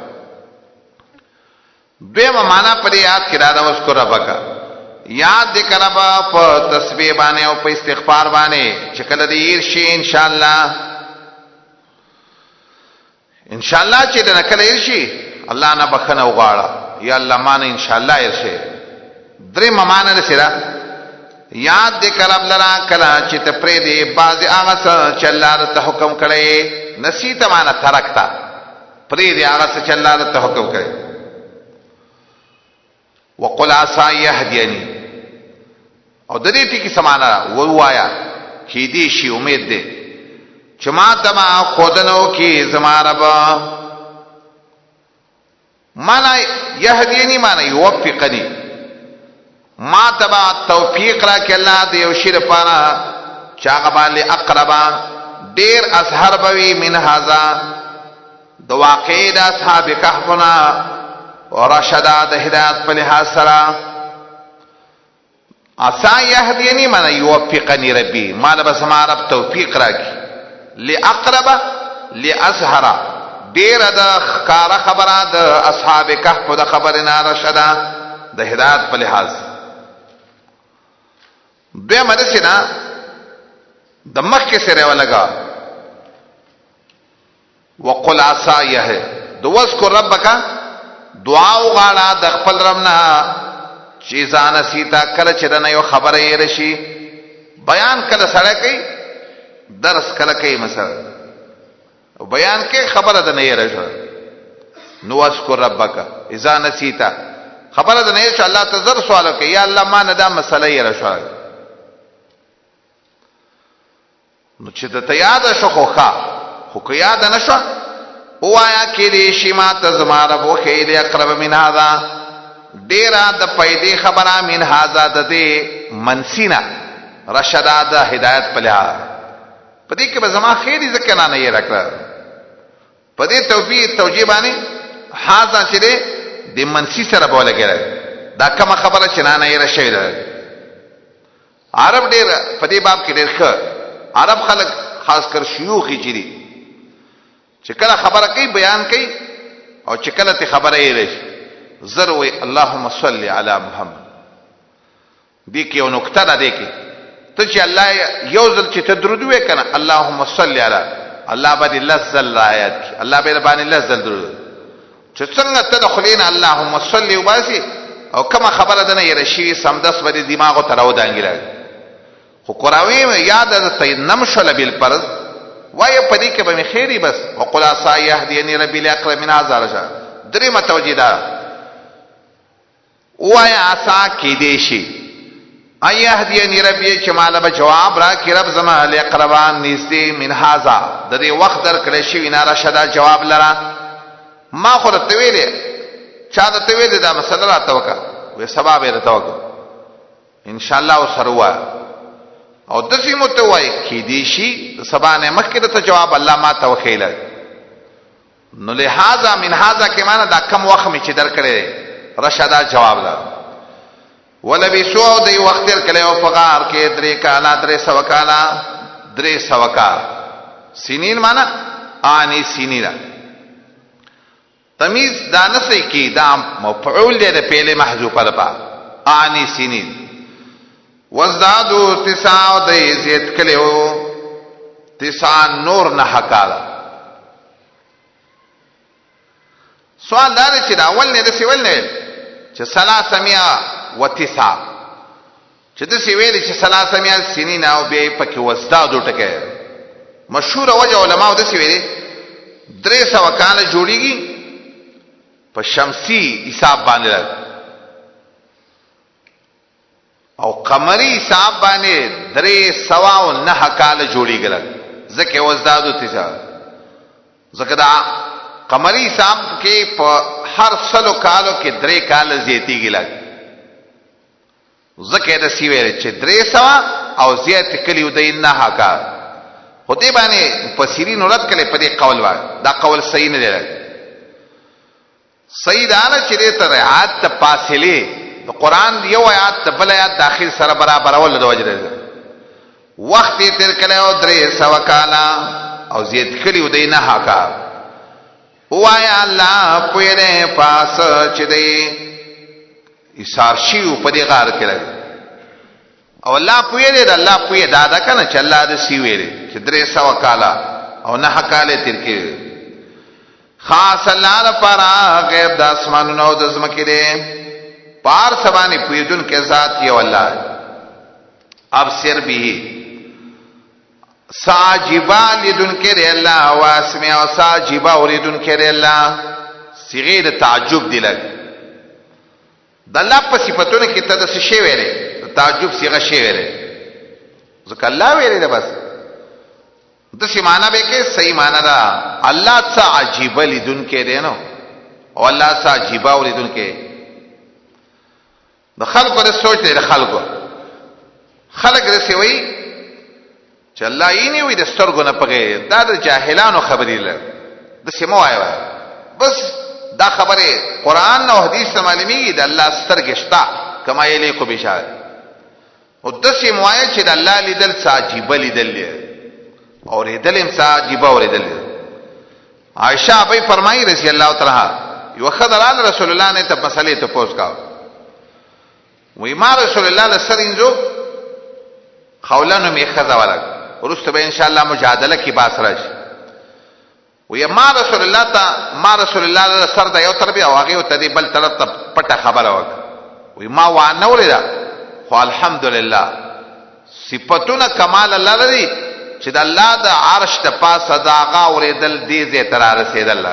دویمه معنا پر یاد کړه دا وذکر ربک یاد دې کړه په تسبیح باندې او په استغفار باندې چې کله دې شي ان شاء الله چې دې کله شي الله نه بخنه وغواړه یا الله مان ان شاء الله يرشي. درېمه معنا لسره یاد دې کړه بلرا کله چې ته پرې دې باز هغه چې الله ته حکم کړي نسیت معنا ترکتا پرې دې هغه چې الله ته حکم کړي وقل عسى يهديني او د دې ټکی سمانا وایا کې دې شي امید دې چې ما تما خودنو کې زماربا معنا يهديني معنا يوفقني ما تبا توفیق را کې الله دې او شیر پانا چاغه باندې اقربا ډیر اظهر بوي من هاذا د واقع د اصحاب کهفنا ورشدا د هدایت په لحاظ سره عسى يهديني من يوفقني ربي ما له بس ما رب توفیق راکي لاقرب لاظهر ډیر د کار خبره د اصحاب کهف د خبرنا رشدا د هدایت په لحاظ به مدسنا د مکه سره ولګا وقل عسى يه دو واذكر ربك دعا وغاړه د خپل ربنا چې ځان سیتا کله چې د یو خبره یې رشي بیان کله سره کوي درس کله کوي مثلا او بیان کې خبره د نه یې رشي نو واذكر ربك اذا نسیتا خبره د نه یې چې الله ته زر سوال کوي یا الله ما نه دا مسله یې رشي نو چې ته یاد شو خو یاد نشو وایا کې دې شي ما ته زماره بو کې دې اقرب من هذا ډیر د پیدې خبره من هذا د دې منسینا رشدا د هدایت په لحاظ پدې کې به زما خېری ځکه نه یې راکړه پدې توفیق توجیبانی هاذا چې دې منسی سره بوله کېږي دا کوم خبره چې نه یې راشي ده عرب ډیر پدې باب کې ډیر ښه عرب خلک خاص کر شيوخي چې دي چې کله خبره کوي بیان کوي او چې کله ته خبره یې راشي زروي اللهم صل على محمد دې کې یو نقطه ده دې کې ته چې الله یو ځل چې ته درود وکړه اللهم صل على الله باندې لزل آیات الله باندې لزل درود چې څنګه ته دخلین اللهم صل وباسي او کما خبره ده نه یې راشي سمدس باندې دماغ ته راو دانګي خو قراوی یاد ده نمشل بالفرض وای پدې کې به خیری بس وقل عسى يهديني ربي لاقرب من هذا رشا درې متوجدا وای عسى کې دې شي ايهديني ربي چې مال به جواب را کې رب زما لاقربان نږدې من هذا د دې وخت در کړې شي نه رشدا جواب لرا ما خو ته ویلې چا ته ویلې دا مسله را توکا وې سبب یې توکا ان شاء الله وسروا او دسی متوای کې دی شي سبانه مخکې ته جواب الله ما توخیل نو لہذا من هذا کې معنا دا کم وخت می چې درکړې رشدا جواب لا ولبسو او دی وخت تیر کړي او په غار کې 3 کاله 300 کاله 300 کاله سنین معنا آنی سنینا تمیز دا نسی کی دا مفعول دی د فعل محذوف ده آنی سنین وزدادو 9 دی زیات کړي 9 نور 9 کاله سوال دار چې دا اول نه د سیول نه چې 309 چې د سیویل چې 300 سنین او بیا پکې وزدادو ټکه مشهور وجه علماء د سیویل 300 کاله جوړیږي په شمسی حساب باندې او قمری حساب باندې 309 کاله جوړیږي ځکه وزدادو 9 ځکه دا قمری حساب کې په هر 100 کالو کې 3 کاله زیاتیږي لګ ځکه د سیویل چې 300 او زیات کلیو د 9 کال خو دې باندې فسرین ولت کله په دې قول وای دا قول صحیح نه دی صحیح دا نه چې دې تر آیات فاصله د قران یو آیات بل آیات داخل سره برابر ول د وجه ده وخت تیر کله او 300 کاله او زیات کلیو د 9 کال وایا الله پویره پاس چې دی ایثار شیو په دې غار کې لګي او الله پویره د الله پوی دادا کنه چې الله د سی ویلې چې 300 کاله او 9 کاله تیر کې خاص الله لپاره غیب د اسمانونو او د زمکې دی پار سبانی پویدون کې ذات یو الله ابصر به ساجبا لیدن کرے اللہ واسمع و ساجبا وریدن کرے اللہ صیغه د تعجب دی لګ د الله په صفاتونو کې ته د څه شی ویلې تعجب صيغه شی ویلې ځکه الله ویلې ده بس د څه معنا به کې صحیح معنا ده الله څه عجیب لیدون کې دی نو او الله څه عجیب ولیدون کې د خلکو د سوچ دی خلک رسي وي چې الله یې نه وي د سترګو نه پغې دا د جاهلانو خبرې لر د سمو وایي بس دا خبره قران او حدیث معلومیږي د الله سترګې شتا کما یې کو بشار او د سمو وایي چې د الله لیدل ساجيب لیدل او لیدل هم ساجيب او لیدل عائشہ ابي فرمایي رضی الله تعالی یو خضر رسول الله نه ته مسلې ته پوښ کاو وې ما رسول الله لسرینجو خولانو می خزا ولک ورسته به ان شاء الله مجادله کی باس راشي وې ما رسول الله سر دا یو تربیه او هغه ته بل طرف ته پټه خبره وک وې ما وانه ولدا خو الحمدلله صفاتونه کمال الله لري چې د الله د عرش ته پاسه داغه اوریدل دې زه تر رسیدل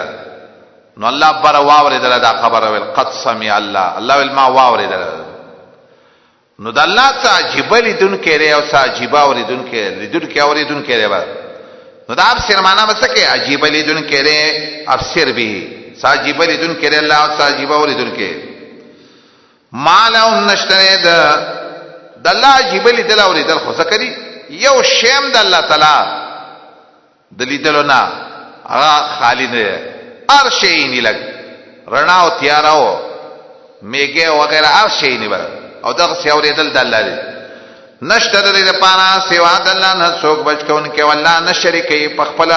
نو الله بر واوریدل دا خبره ول قد سمع الله ول ما واوریدل نو د الله څخه عجیب لیدون کړي او څخه عجیب اوریدون کړي نو دا افسر معنا مسکه عجیب لیدون کړي افسر به څخه عجیب لیدون کړي الله او څخه عجیب اوریدون کړي مال او نشتره د الله عجیب لیدل اوریدل خو څه کوي یو شیم د الله تعالی د لیدلو نه هغه خالی نه هر شی نه لګ رڼا او تیاراو میګه وغیرہ هر شی نه او دغه سیوریدل د الله دی نشته د دې پانا سیوا د الله نه څوک بچ کون کې والله نه شریکي په خپل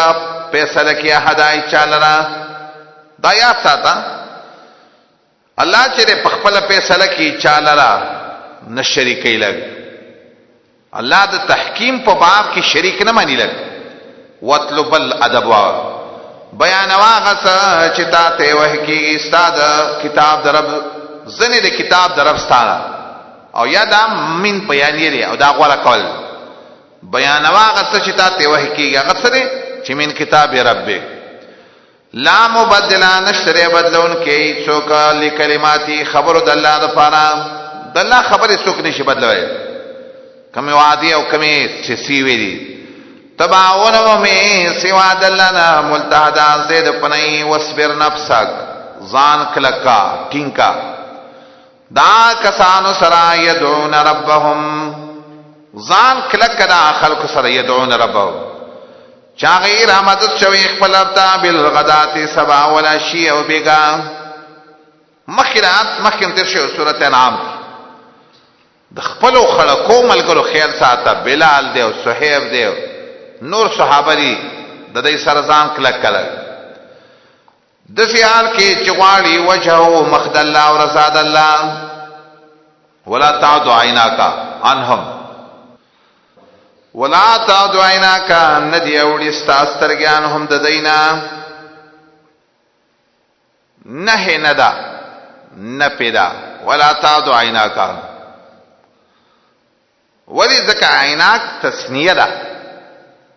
فیصله کې هدايت چالره دا یاد ساته الله چې په خپل فیصله کې چالره نه شریکي لګ الله د تحکیم په باب کې شریک نه مانی لګ وطلب الادب بیان واغس چې تا ته وه کې استاد کتاب درب زنه د کتاب درب ستانه او یا دا من بیانې لري او دا غوړه کول بیان واغس چې تا ته وه کې هغه سره چې من کتاب رب لا مبدل نشره بدلون کې څوک لکلماتي خبر د الله د پاره د الله خبره څوک نشي بدلوي کمه وادي او کمه سي ویلي تباون ومه سوا دلنا ملتحدا زید پنای وصبر نفسک ځان کلکا ټینکا دا کسانو سرا يدعون ربهم ځان کلک دا خلق سرا يدعون ربهم چا غیر مدد شوی خپل ابتا بالغدات سبا ولا شی او بیگا مخیرات مخیم تر شو سورۃ انعام خپلو خړکو ملګرو خیال ساته، بلال دی او صہیب دی نور صحابه دي د دې سره ځان کلک کلک د سیال کې چغواړي وجهو مخد الله او رضا د الله. ولا تعد عیناک عنهم، ولا تعد عیناک ندی اوړي ستا سترګیان هم د دینا. نه ندا نه پیدا، ولا تعد عیناک. ولی ځکه عیناک تسنیه ده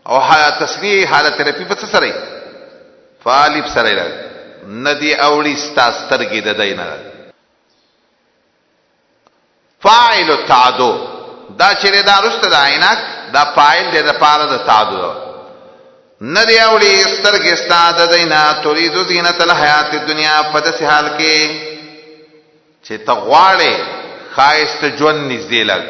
او تسنیه حالت رفی په څه سره فالف سره ندی اوړي ستا سترګې د دینا. فاعل التعدو دا چیرې دا رسته د عیناک دا فاعل دی د پاره د تعدو. ندی اوړي سترګې ستا د دینا. تريد زینت الحیات الدنیا، په داسې حال کې چې ته غواړې ښایسته ژوند نږدې لګ.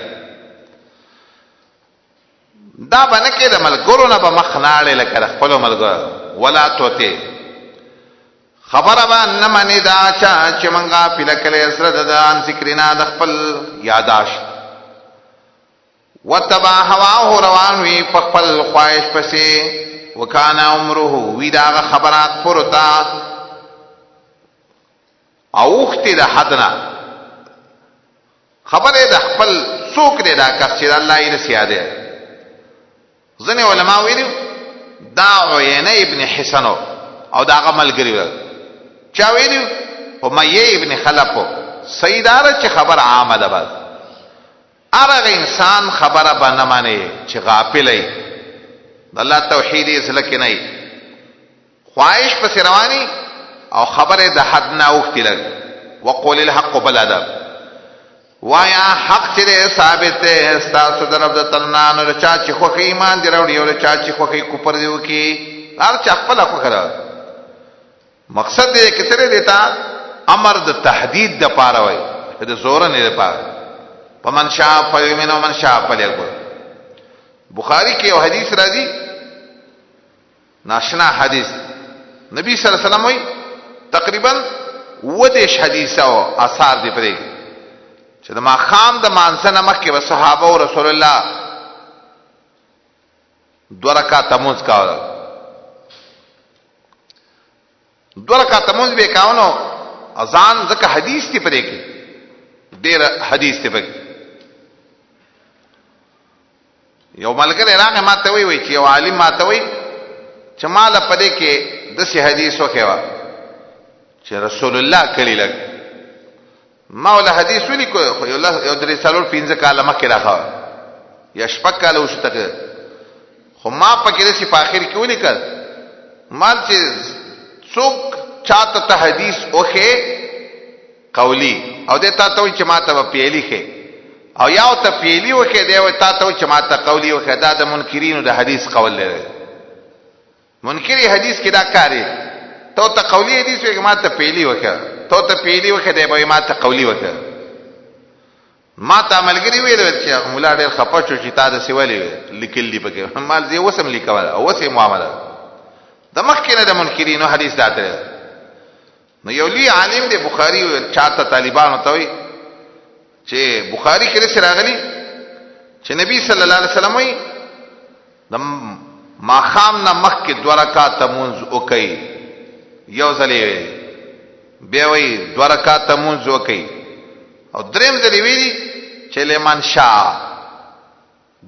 دا به نه کې د ملګرو نه به مخ ناړې لکه د خپلو ملګرو. ولا توتې خبره به نه منې دا چا چې موږ غافله کړی زړه د عن ذکرنا د خپل یاداشت. وتبع هواه روان وي په خپل خواهش پسې. وکانا عمره وی دا خبره پرتا اوختی د حدنا. خبره د خپل څوک دی دا کس چې الله یې رسیاده. ځنې علما ویلي دا عینه ابن حسن او دا ملګری چا ویلي امیه ابن خلف. سیدار چې خبر عامه ده بس ارغه انسان خبره به نه مانی چې غافل ای د الله توحید یې سره کې نه خواهش پس رواني او خبره د حد نه اوختي لګ. وقول الحق بالادب، وایا حق چې ثابت ده ستاسو طرف د ترنان او چا چې خو ایمان دی راوړي او چا چې خو کوپر دی وکي هر چا خپل خو کړه. مقصد دې کتره دیتا امر د تهدید د پاره وای د زور نه د پاره. پمن شاء فلیؤمن ومن شاء فلیکفر. بخاری کې یو حدیث راځي ناشنا حدیث. نبی صلی الله علیه وسلم وای تقریبا 20 حدیث او آثار دی پرې چې د ما خام د مانسنه مکه و صحابه او رسول الله 2 رکعات تموز کاوه. 2 رکعات تموز به کاونو اذان ځکه حدیث دی پرې کې ډېر حدیث دی پرې. یو ملګری راغی ماته وی چې یو عالم ماته وی چې مال پدې کې د سی حدیث وکوا چې رسول الله کړي لګ. ما ول حدیث ولي کو یو درې سالور 15 کاله مکه راخوا یا شپک کاله وشته خو ما پکې د سی په اخر کې ولي کړ مال چې څوک چاته ته حدیث اوخه قولی او د تا ته چې ما ته پیلی خې او یاو ته پیلی وکړه دی او تا ته چې ماته قولی وکړه دا د منکرینو د حدیث قول لري. منکری حدیث کې دا کاری ته قولی حدیث وکړه ماته پیلی وکړه ته پیلی وکړه دی به ماته قولی وکړه. ماته عملګری ویل چې مولا ډېر خپه شو چې تا د سیوالي لیکل دی پکې مال زی وسم لیکواله او وسه معاملہ د مخکنه د منکرینو حدیث داته. نو یو لی عالم دی بخاری چاته طالبانو ته وی چې بخاری کې سره راغلی چې نبی صلی الله علیه وسلم وی د ما خام نه مخ کې 2 رکعات منځ وکي یو ځلې بیا وی 2 رکعات منځ وکي او دریم ځلې ویلي چې لمن شاء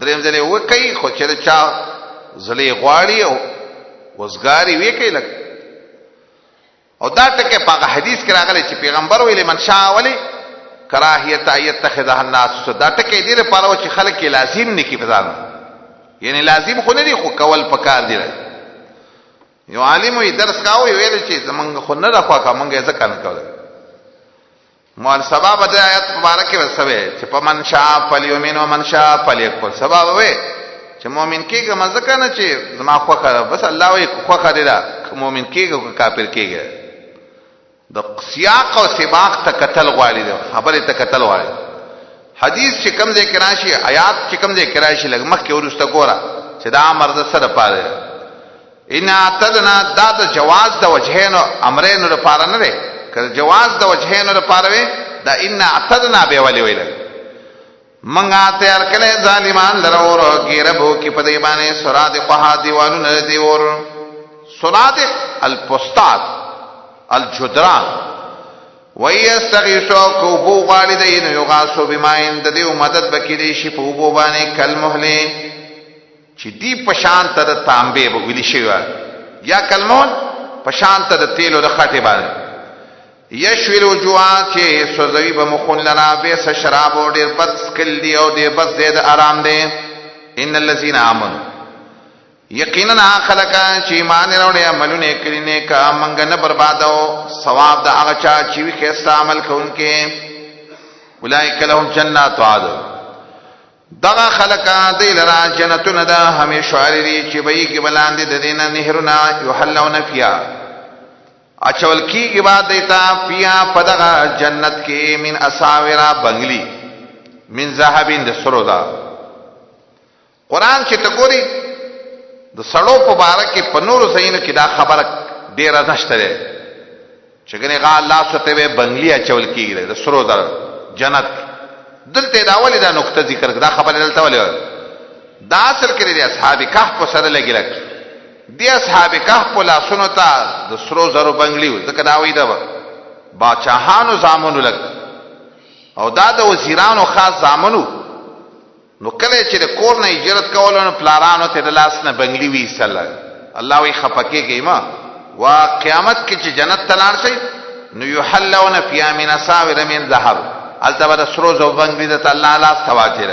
دریم ځلې وکي خو چې چا ځلې غواړي او وزګاری وکي لګ. او دا ټکه په حدیث کې راغلی چې پیغمبر ویلي من شاء ولی کراهیت ایتخذها الناس. دا ټکه دې لپاره چې خلک لازم نکي فزان یعنی لازم خو نه دی خو کول پکار دی. یو عالم وی درس کاوه ویل چې زمونږ خو نه راخوا کا مونږه ځکه نه کوله. مول سبب د آیت مبارکه وسوي چې په من شاء فلیؤمن ومن شاء فلیکفر. سبب وی چې مؤمن کېږي مزه کنه چې زما خو کړه بس الله وی خو کړه دا مؤمن کېږي کافر کېږي. د سیاق او سباق ته قتل غواړي خبره ته قتل غواړي. حدیث چې کوم ځای کې راشي آیات چې کوم ځای کې راشي لږ مخکې ورسته ګوره چې دا امر د سره پاره ان اتدنا دا د جواز د وجهین امرین لپاره نه دی که جواز د وجهین لپاره وي دا ان اتدنا به ولي ویل منګه تیار کړي ظالمان لرور ګیربو کې په دې باندې سرادقها دیوالونه دیور سرادق الپستاد الجدران ويستغيثوا كوبو والدين يغاثوا بماء ددیو مدد بکړي شي په وبو باندې کلمهله چې دی پشان تر تانبه ویلی شي یا کلمون پشان تر تیلو د خټه باندې یشویل وجوا چې سوزوی به مخون لنا به شراب او ډیر بد سکل دی او ډیر بد زید آرام دی ان الذين امنوا یقینا خلقا چې ایمان وروړي عملونه کړی نه کا منګ نه بربادو ثواب د هغه چا چې وی خسته عمل کوونکې اولئک لهم جنات عدن دغه خلقا دلرا جنتون دا همیشه لري چې به کې بلاندې د دینه نهرونه یحلون فیها اچول کی بعد دیتا پیا پدغه جنت کې من اساورا بنگلی من ذهبین د سرودا قران چې تګوري د سړو په باره کې په نورو ځایونو کې دا خبره ډیره نشته ده چې ګنې غا الله ستې به بنگلی اچول کیږي د سرودا جنت دلته دا ولې دا نقطه ذکر دا خبره دلته ولې دا اصل کې د اصحاب کهف سره لګیلک دی اصحاب کهف لا سنتا د سرو زرو بنگلیو ځکه دا وې دا باچاهانو زامنو لګ او دا د وزیرانو خاص زامنو نو کله چې د کور نه هجرت کولو نو پلارانو ته د لاس نه بنگلی وی صلی الله وی خپکیږي ما وا قیامت کې چې جنت تلار شي نو یحلون فی من اساور من ذهب التبر سرو زرو بنگلی د الله لاس تواجر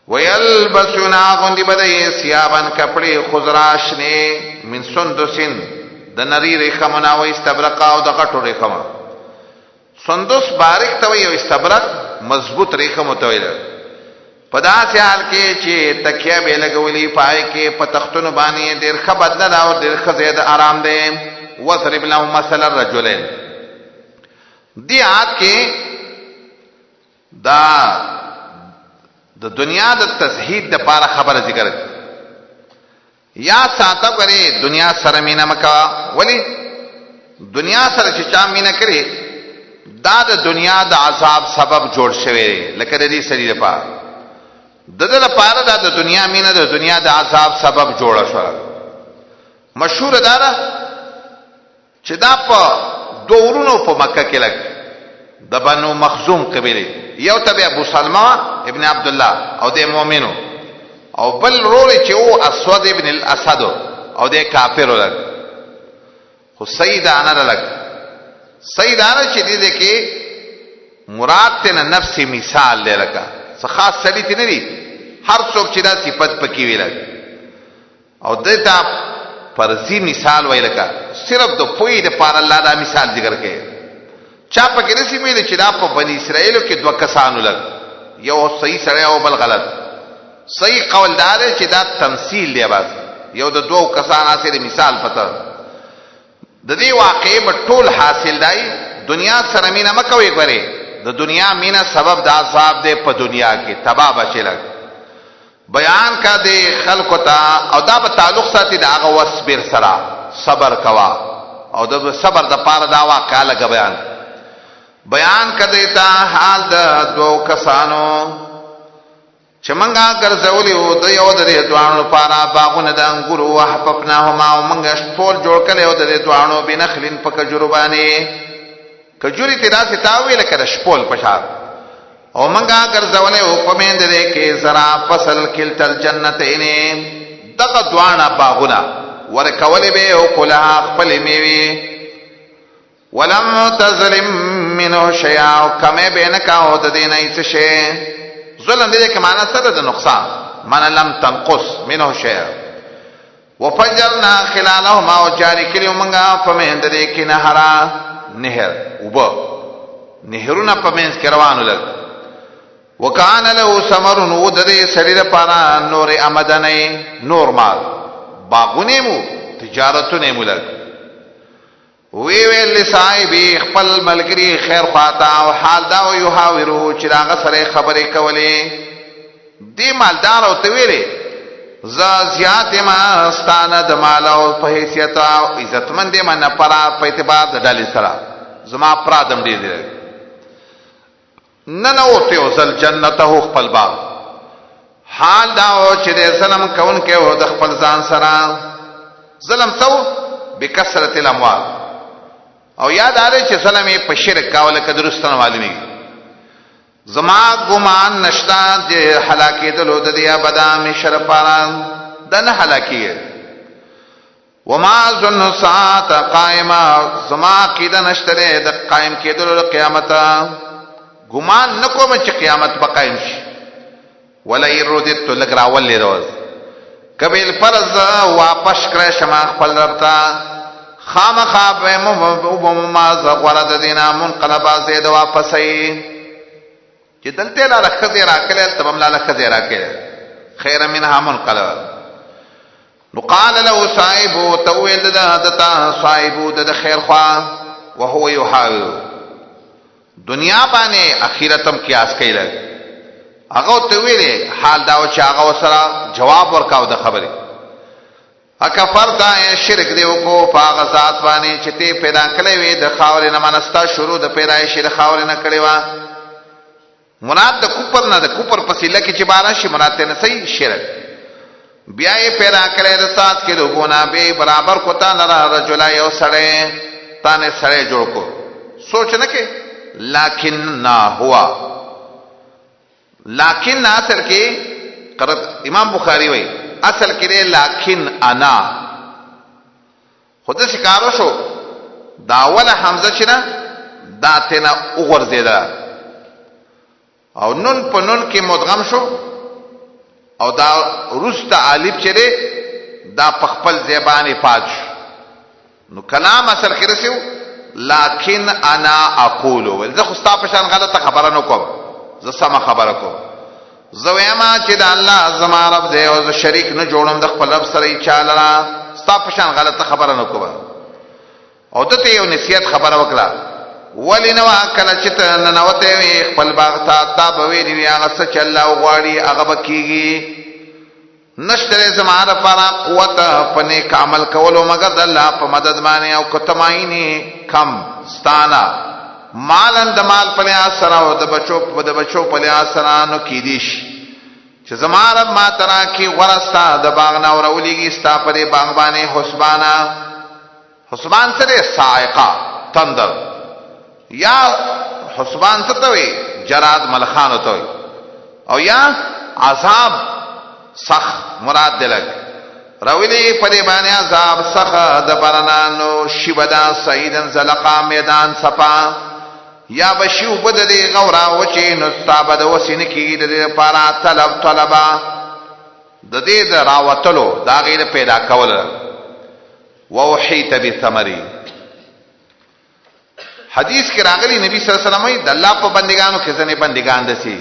ويلبسون غندي بدای سیابن کپڑے خضراش نے من سندسن د نری ریخمنا و استبرق او د غټو ریخما سندس باریک توي او استبرق مضبوط ریخم توي پدا سیال کې چې تکیه به لګولې پای کې په تختونو باندې ډېر خبر نه او ډېر خزید آرام ده وضرب لهم مثل الرجلين دی آت کې دا د دنیا د تزهید د پاره خبره ذکر یا ساته غره دنیا سره مینا مکا ولی دنیا سره چې چا مینا کړي دا د دنیا د عذاب سبب جوړ شوی لکه د دې سړي لپاره دغه لپاره دا د دنیا مینا د دنیا د عذاب سبب جوړ شو مشهور دا چې دا په دورونو په مکه کې لګ د بنو مخزوم قبیله یو تبع ابو سلمہ ابن عبد الله او د مؤمنو او بل رول چې او اسود ابن الاسد او د کافر ولګ خو سیدانه لګ سیدانه چې دې کې مراد ته نفس مثال لکه څه خاص سړی تی نه دی هر څوک چې دا صفت پکې ویل او دته فرضي مثال ویلکه صرف د پوی د پار الله دا مثال ذکر کړي چا پکې نسی ویل چې دا په بنی اسرائیل کې دوه کسانو لګ یو صحیح سره او بل غلط صحیح قول دار چې دا تمثيل دی بس یو د دوه کسانو سره مثال پته د دې واقعې په ټول حاصل دی دنیا سره مینا مکوي غره د دنیا مینا سبب د عذاب دی په دنیا کې تباہ بشي لګ بیان کا دی خلق ته او دا په تعلق ساتي دا هغه وصبر سره صبر کوا او د صبر د پاره دا واقعه لګ بیان کدیتا حال د دو کسانو چې منګه ګرځولې و د یو د دوانو لپاره باغونه د انګورو وحففناهما او منګه ټول جوړ کړي او د دوانو بنخلین په کجربانه کجوري تراسه تاویل کړه شپول پشار او منګه ګرځولې او پمند دې کې زرا فصل کلتل جنتین دغه دوانه باغونه ورکولې به او کله خپل میوي ولم تظلم منه شیء کمه بینک او د دینه هیڅ شی ظلم دې کې معنا سره د نقصان معنا لم تنقص منه شیء وفجرنا خلالهما وجاری کلیو منګه فمند دې کې نهرا نهر وب نهرونه پمنس کې روانو لګ وکان له ثمر ود دې سړي لپاره نور آمدنه نور مال باغونه مو تجارتونه مو لګ وی ویل صاحبې خپل ملګری خیر خواته او حال دا او یحاورو چې راغه سره خبرې کولې دی مالدار او تویلې ز زیات ما ستانه د مال او په حیثیت او عزتمند ما نه پرا په اعتبار د ډلې سره زما پرادم دی ننوتی وزل جنته خپل باغ حال داو چې د ظلم کون کې او د خپل ځان سره ظلم تو بکثرت الاموال او یاد آره چې ظلم په شرک کاوله که درستنه معلومی زما ګمان نشتا د هلاکی دلو د دې ابدا شرپاران دنه هلاکی وما ظن الساعه قائمه زما کیده نشته د قائم کېدلو قیامت ګمان نکوم چې قیامت به قائم شي ولا يردت لك راول روز قبل فرض واپس کړه شما خپل رب ته خامخا به ما زغرد دینا منقلبا زید واپسې چې دلته لا رخذ راکله تمام لا رخذ راکله خیر منها منقلب نو قال له صاحب تويل دتا صاحب د خیر خوا وهو يحاول دنیا باندې اخرتم قیاس کړي هغه ته ویلې حال دا چې هغه سره جواب ورکاو د خبره اکفر دا شرک دیو کو پاغ ذات باندې چې ته پیدا کړې وې د خاورې نه منستا شروع د پیدایش د خاورې نه کړې وا مراد د کوپر نه د کوپر پسیله کې چې بارا شي مراد نه صحیح شرک بیا یې پیدا کړې د سات کې لوګونه به برابر کو تا نه رجلا یو سړی تانه سړی جوړ کو سوچ نه کې لکن نا ہوا لیکن اصل کې قرات امام بخاری وای اصل کې لیکن انا خود شکارو شو دا ولا حمزه چې نه داتنه وګرځیدا او نون په نون کې مدغم شو او دا رست الف چې دا په خپل زبانه پات نو کلام اصل کې رسیو لیکن انا اقول ولذا خو ستا په شان غلطه خبره نه کوم زه سم خبره کوم زویما چې د الله زما رب دی او شریک نه جوړم د خپل رب سره چاله ستا په شان غلطه خبره نه کوم او ته یو نصیحت خبره وکړه ولینو کله چې ته ننوته خپل باغ ته تا به وی هغه څه چې الله غواړي هغه بکیږي نشتره زما لپاره قوت پنه عمل کولو مگر د الله په مدد باندې او کتمایني کم ستانا مالن د مال په لحاظ سره او د بچو په لحاظ سره نو کیدیش چې زما رب ما ترا کی ورستا د باغ نه ورولېږي ستا په باغ باندې حسبان سره سائقه تندر یا حسبان څه ته وي جراد ملخان ته وي او یا عذاب سخ مراد دلک راویلی پدی بانی عذاب سخ دبرنانو شیبدا سعیدن زلقا میدان سپا یا بشیو بد دی غورا وچی نستابد وسین کی دی پارا طلبا د دې د راوتلو دا غیر پیدا کول ووحیت بثمری حدیث کې راغلی نبی صلی الله علیه وسلم د الله په بندگانو کې ځنې بندگان دسي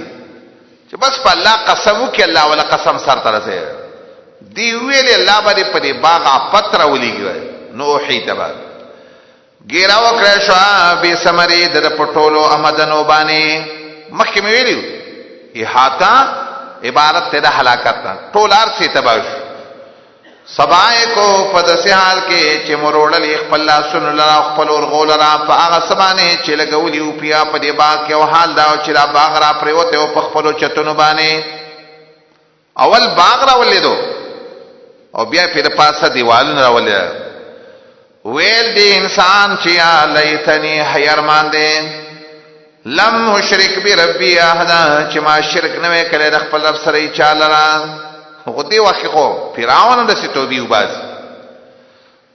چې بس په الله قسم وکي الله ولا قسم سر ترسه دی ویل الله باندې په دې باغ پتر ولېږي نو حیتبا ګیرا وکړه شو به سمری د پټولو امدنو باندې مخکې ویلو احاطه عبارت ته د هلاکت ټولار سي تباش سبای کو پدسه حال کې چې مروړل خپل لاسونو لرا خپل ورغول را په هغه سبانه چې لګولي او پیا په دې باغ کې او حال دا چې را باغ را پریوته او په خپل چتونو باندې اول باغ را ولیدو او بیا په پاسه دیوال را ولید ویل دی انسان چې یا لیتنی حیرمان دی لم مشرک بربی احد چې ما شرک نه کړی د خپل رب سره چاله را غدی وخی خو فرعون د ستوبی وباز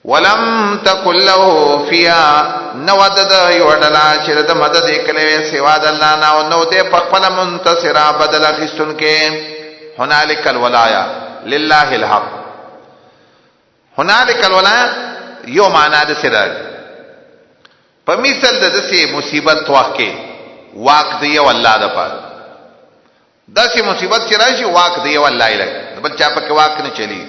ولم تکل له فیا نودد یودلا چې د مدد کړي سوا د الله نه نو د خپل منتصر بدل خستون کې هنالک الولایا لله الحق هنالک الولایا یو معنا د سره په مثال د دې مصیبت واقع واق دی والله د پاره داسې مصیبت چې راشي واق دی والله لګ بل چا پکې واق نه چلی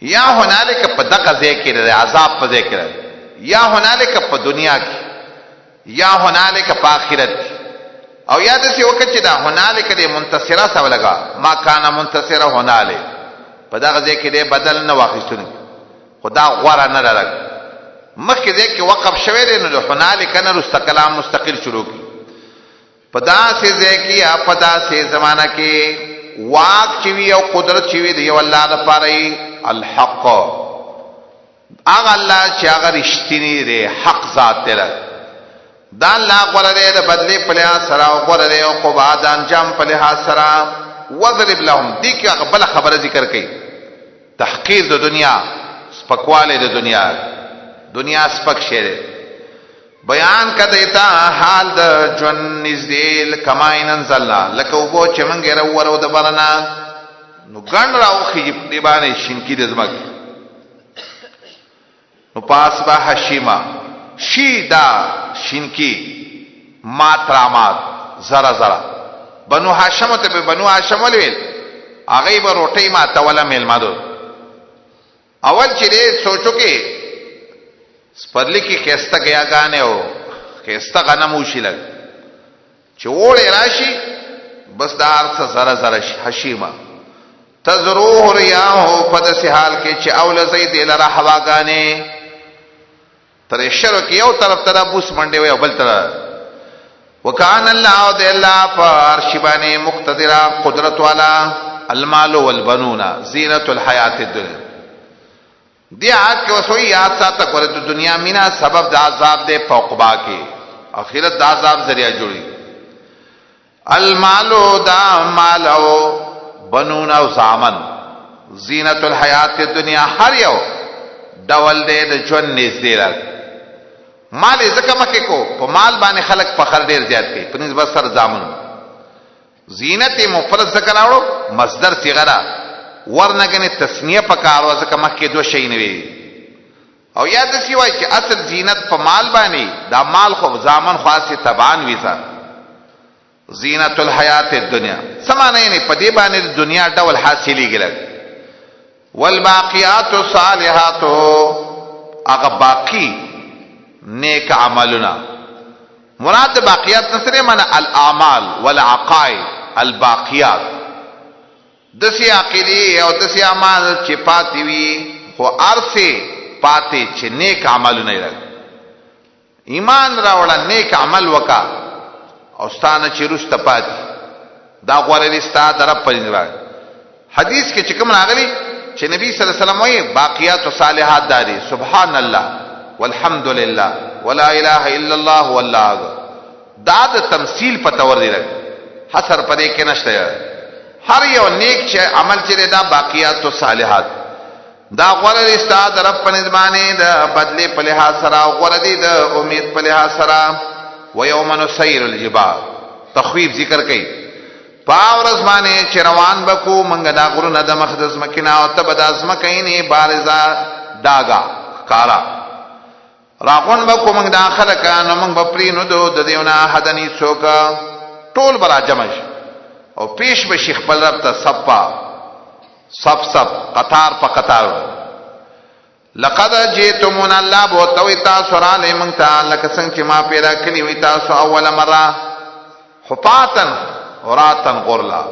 یا هنالک په دغه ځای کې د عذاب په ځای کې یا هنالک په دنیا کې یا هنالک په آخرت او یا داسې وکړي چې دا هنالک د منتصره سره لګا ما کان منتصره هنالک په دغه ځای کې د بدل نه واخیستل خدا غوړه نه لګ مخکې ځای کې وقف شوی دی نو هنالک نه رست کلام مستقل شروع کی پدا سے ځکه یا پدا سے زمانہ کې واک چوي او قدرت چوي دی الله د پاره الحق هغه الله چې هغه رښتینی دی حق ذات دی دا الله غره د بدلی په لحاظ سره او غره او قبا د انجام په لحاظ سره وضرب لهم دي کې هغه بل خبره ذکر کړي تحقیر د دنیا سپکواله د دنیا سپک شه بیان کدیتا حال د جن نزدیل کماین انزلنا لکه وبو چې منګه راورو د برنا نو ګڼ راو خې دی باندې شینکی د زمک نو پاس با حشیما شیدا شینکی ماترامات زرا بنو هاشم ته به بنو هاشم ویل هغه به روټي ما تولا میل مادو اول چې دې سوچو کې سپرلی کی خیستا گیا گانے ہو خیستا غنم اوشی لگ چوڑے راشی بس دار سا زر حشیما تزروح ریاہو پدس حال کے چی اول زید لرا حوا گانے تر شروع کی یو طرف ترا بوس منڈے ہوئے بل ترا وکان اللہ دے اللہ پر شبانے مقتدرہ قدرت والا المال والبنون زینت الحیات الدنیا دی آیت کې وسوي یاد ساته کړه د دنیا مینا سبب د عذاب دے فوقبا کې اخرت د عذاب ذریعہ جوړي المال دا مال او بنون او زامن زینت الحیات الدنیا هر یو ډول دې د ژوند نږدې راځي مال زکه مکه کو په مال باندې خلق فخر ډیر زیات کوي په نسبت سره زامن زینت مفرد ذکر راوړو مصدر صيغه ورنګنه تسنیه پکارو ځکه مخکې دوه شی نه وي او یاد شي وای چې اصل زینت په مال باندې دا مال خو زامن خاصه تبان ویسا زینت الحیات الدنیا سمانه نه په دې باندې د دنیا ډول حاصلې ګل والباقیات الصالحات هغه باقی نیک عملنا مراد باقیات نصره معنا الاعمال والعقائد الباقیات دسی عقیدی او دسی اعمال چې پاتې وي خو ارسه پاتې چې نیک عمل نه لري ایمان راوړل نیک عمل وکا او ستانه چې رسته پاتې دا غوړې رستا در په نړۍ حدیث کې چې کوم راغلي چې نبی صلی الله علیه وسلم وايي باقیات او صالحات داري سبحان الله والحمد لله ولا اله الا الله والله دا د تمثيل په تور دی حصر پدې کې نشته هر یو نیک چې عمل چې دا باقیات او صالحات دا غوړه استاد رب په نظمانه دا بدله په لحاظ سره او غوړه دي د امید په لحاظ سره و یوم نسیر الجبال تخویف ذکر کړي پاورز باندې چې روان بکو منګه دا غرونه د مقدس مکینا او تبد ازمکینه بارزا داغا کارا راغون بکو منګه داخله کانو منګ بپرینو د دیونه حدنی څوک ټول برا جمع او پیش به شیخ خپل رب ته صف قطار په قطار لقد جئتمون الله بو توي تاسو را لمن تعالی لکه څنګه چې ما پیدا کړی وي تاسو اول مره حفاتن اوراتن غرلا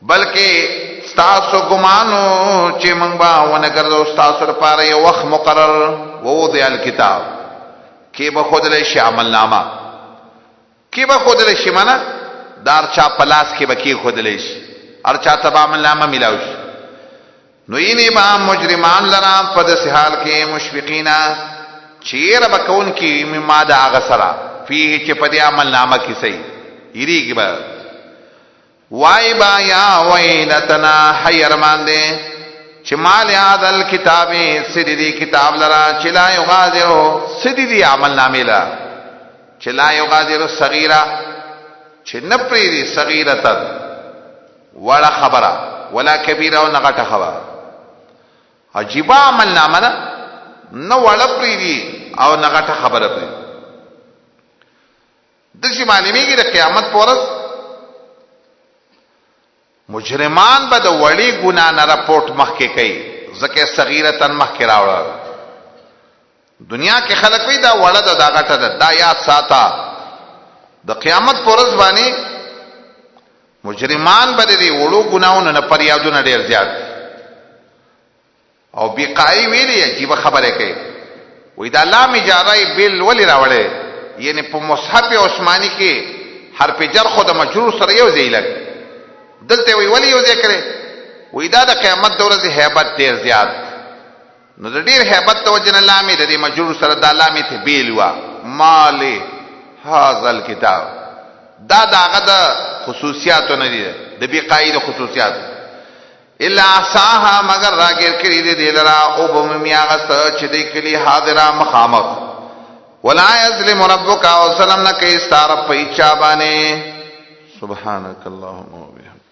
بلکې تاسو ګمانو چې موږ به ونګرځو تاسو لپاره یو وخت مقرر ووضع الكتاب کې به خود له شی عمل نامه کې به خود له شی معنا دار چا پلاس کې بکی خودلې شي ار چا تبا عمل نامه ملاوي نو یې با مجرمان لرا په دې حال کې مشفقینا چیر بکون کې مما دا غسرا فيه چې په دې عمل نامه کې صحیح یریږي با وای با یا ویلتنا حیرمان دې چې مال عادل کتابه سدي کتاب لرا چې لا یغادر سدي عمل نامه لا چې لا یغادر صغیرہ چې نپری دي صغیرتن ولا خبره ولا کبیره او نغټه خبره عجیب عمل نامه نه ولا پری دي او نغټه خبره پری د شي معلومیږي د قیامت پورس مجرمان به د وړي ګنا نه راپورټ مخکې کوي ځکه صغیرتن مخکې راوړل دنیا کې خلک وي دا وړه د غټه ده دا یاد ساته د قیامت پرز باندې مجرمان به دې وړو ګناونه نه پریادونه ډیر زیات او بیقای ویلې عجیب خبره کوي وې دا لام اجاره بیل ولی راوړې یعنی په مصحف عثماني کې حرف جر خو د مجرور سره یو ځای لګ دلته وی ولی یو ځای کړي وی دا د قیامت د ورځې hebat ډیر زیات نو د ډیر hebat د وجنه لامې د مجرور سره د لامې ته بیل وا مال هاذا الكتاب دا داغه د خصوصیات نه دي د بی قاعده خصوصیات الا احصاها مگر راګر کړي دې لرا او بمیا غس چې دې کلی حاضره مخامخ ولا یظلم ربک او سلام نکي ستاره په چا باندې سبحانك اللهم وبحمدك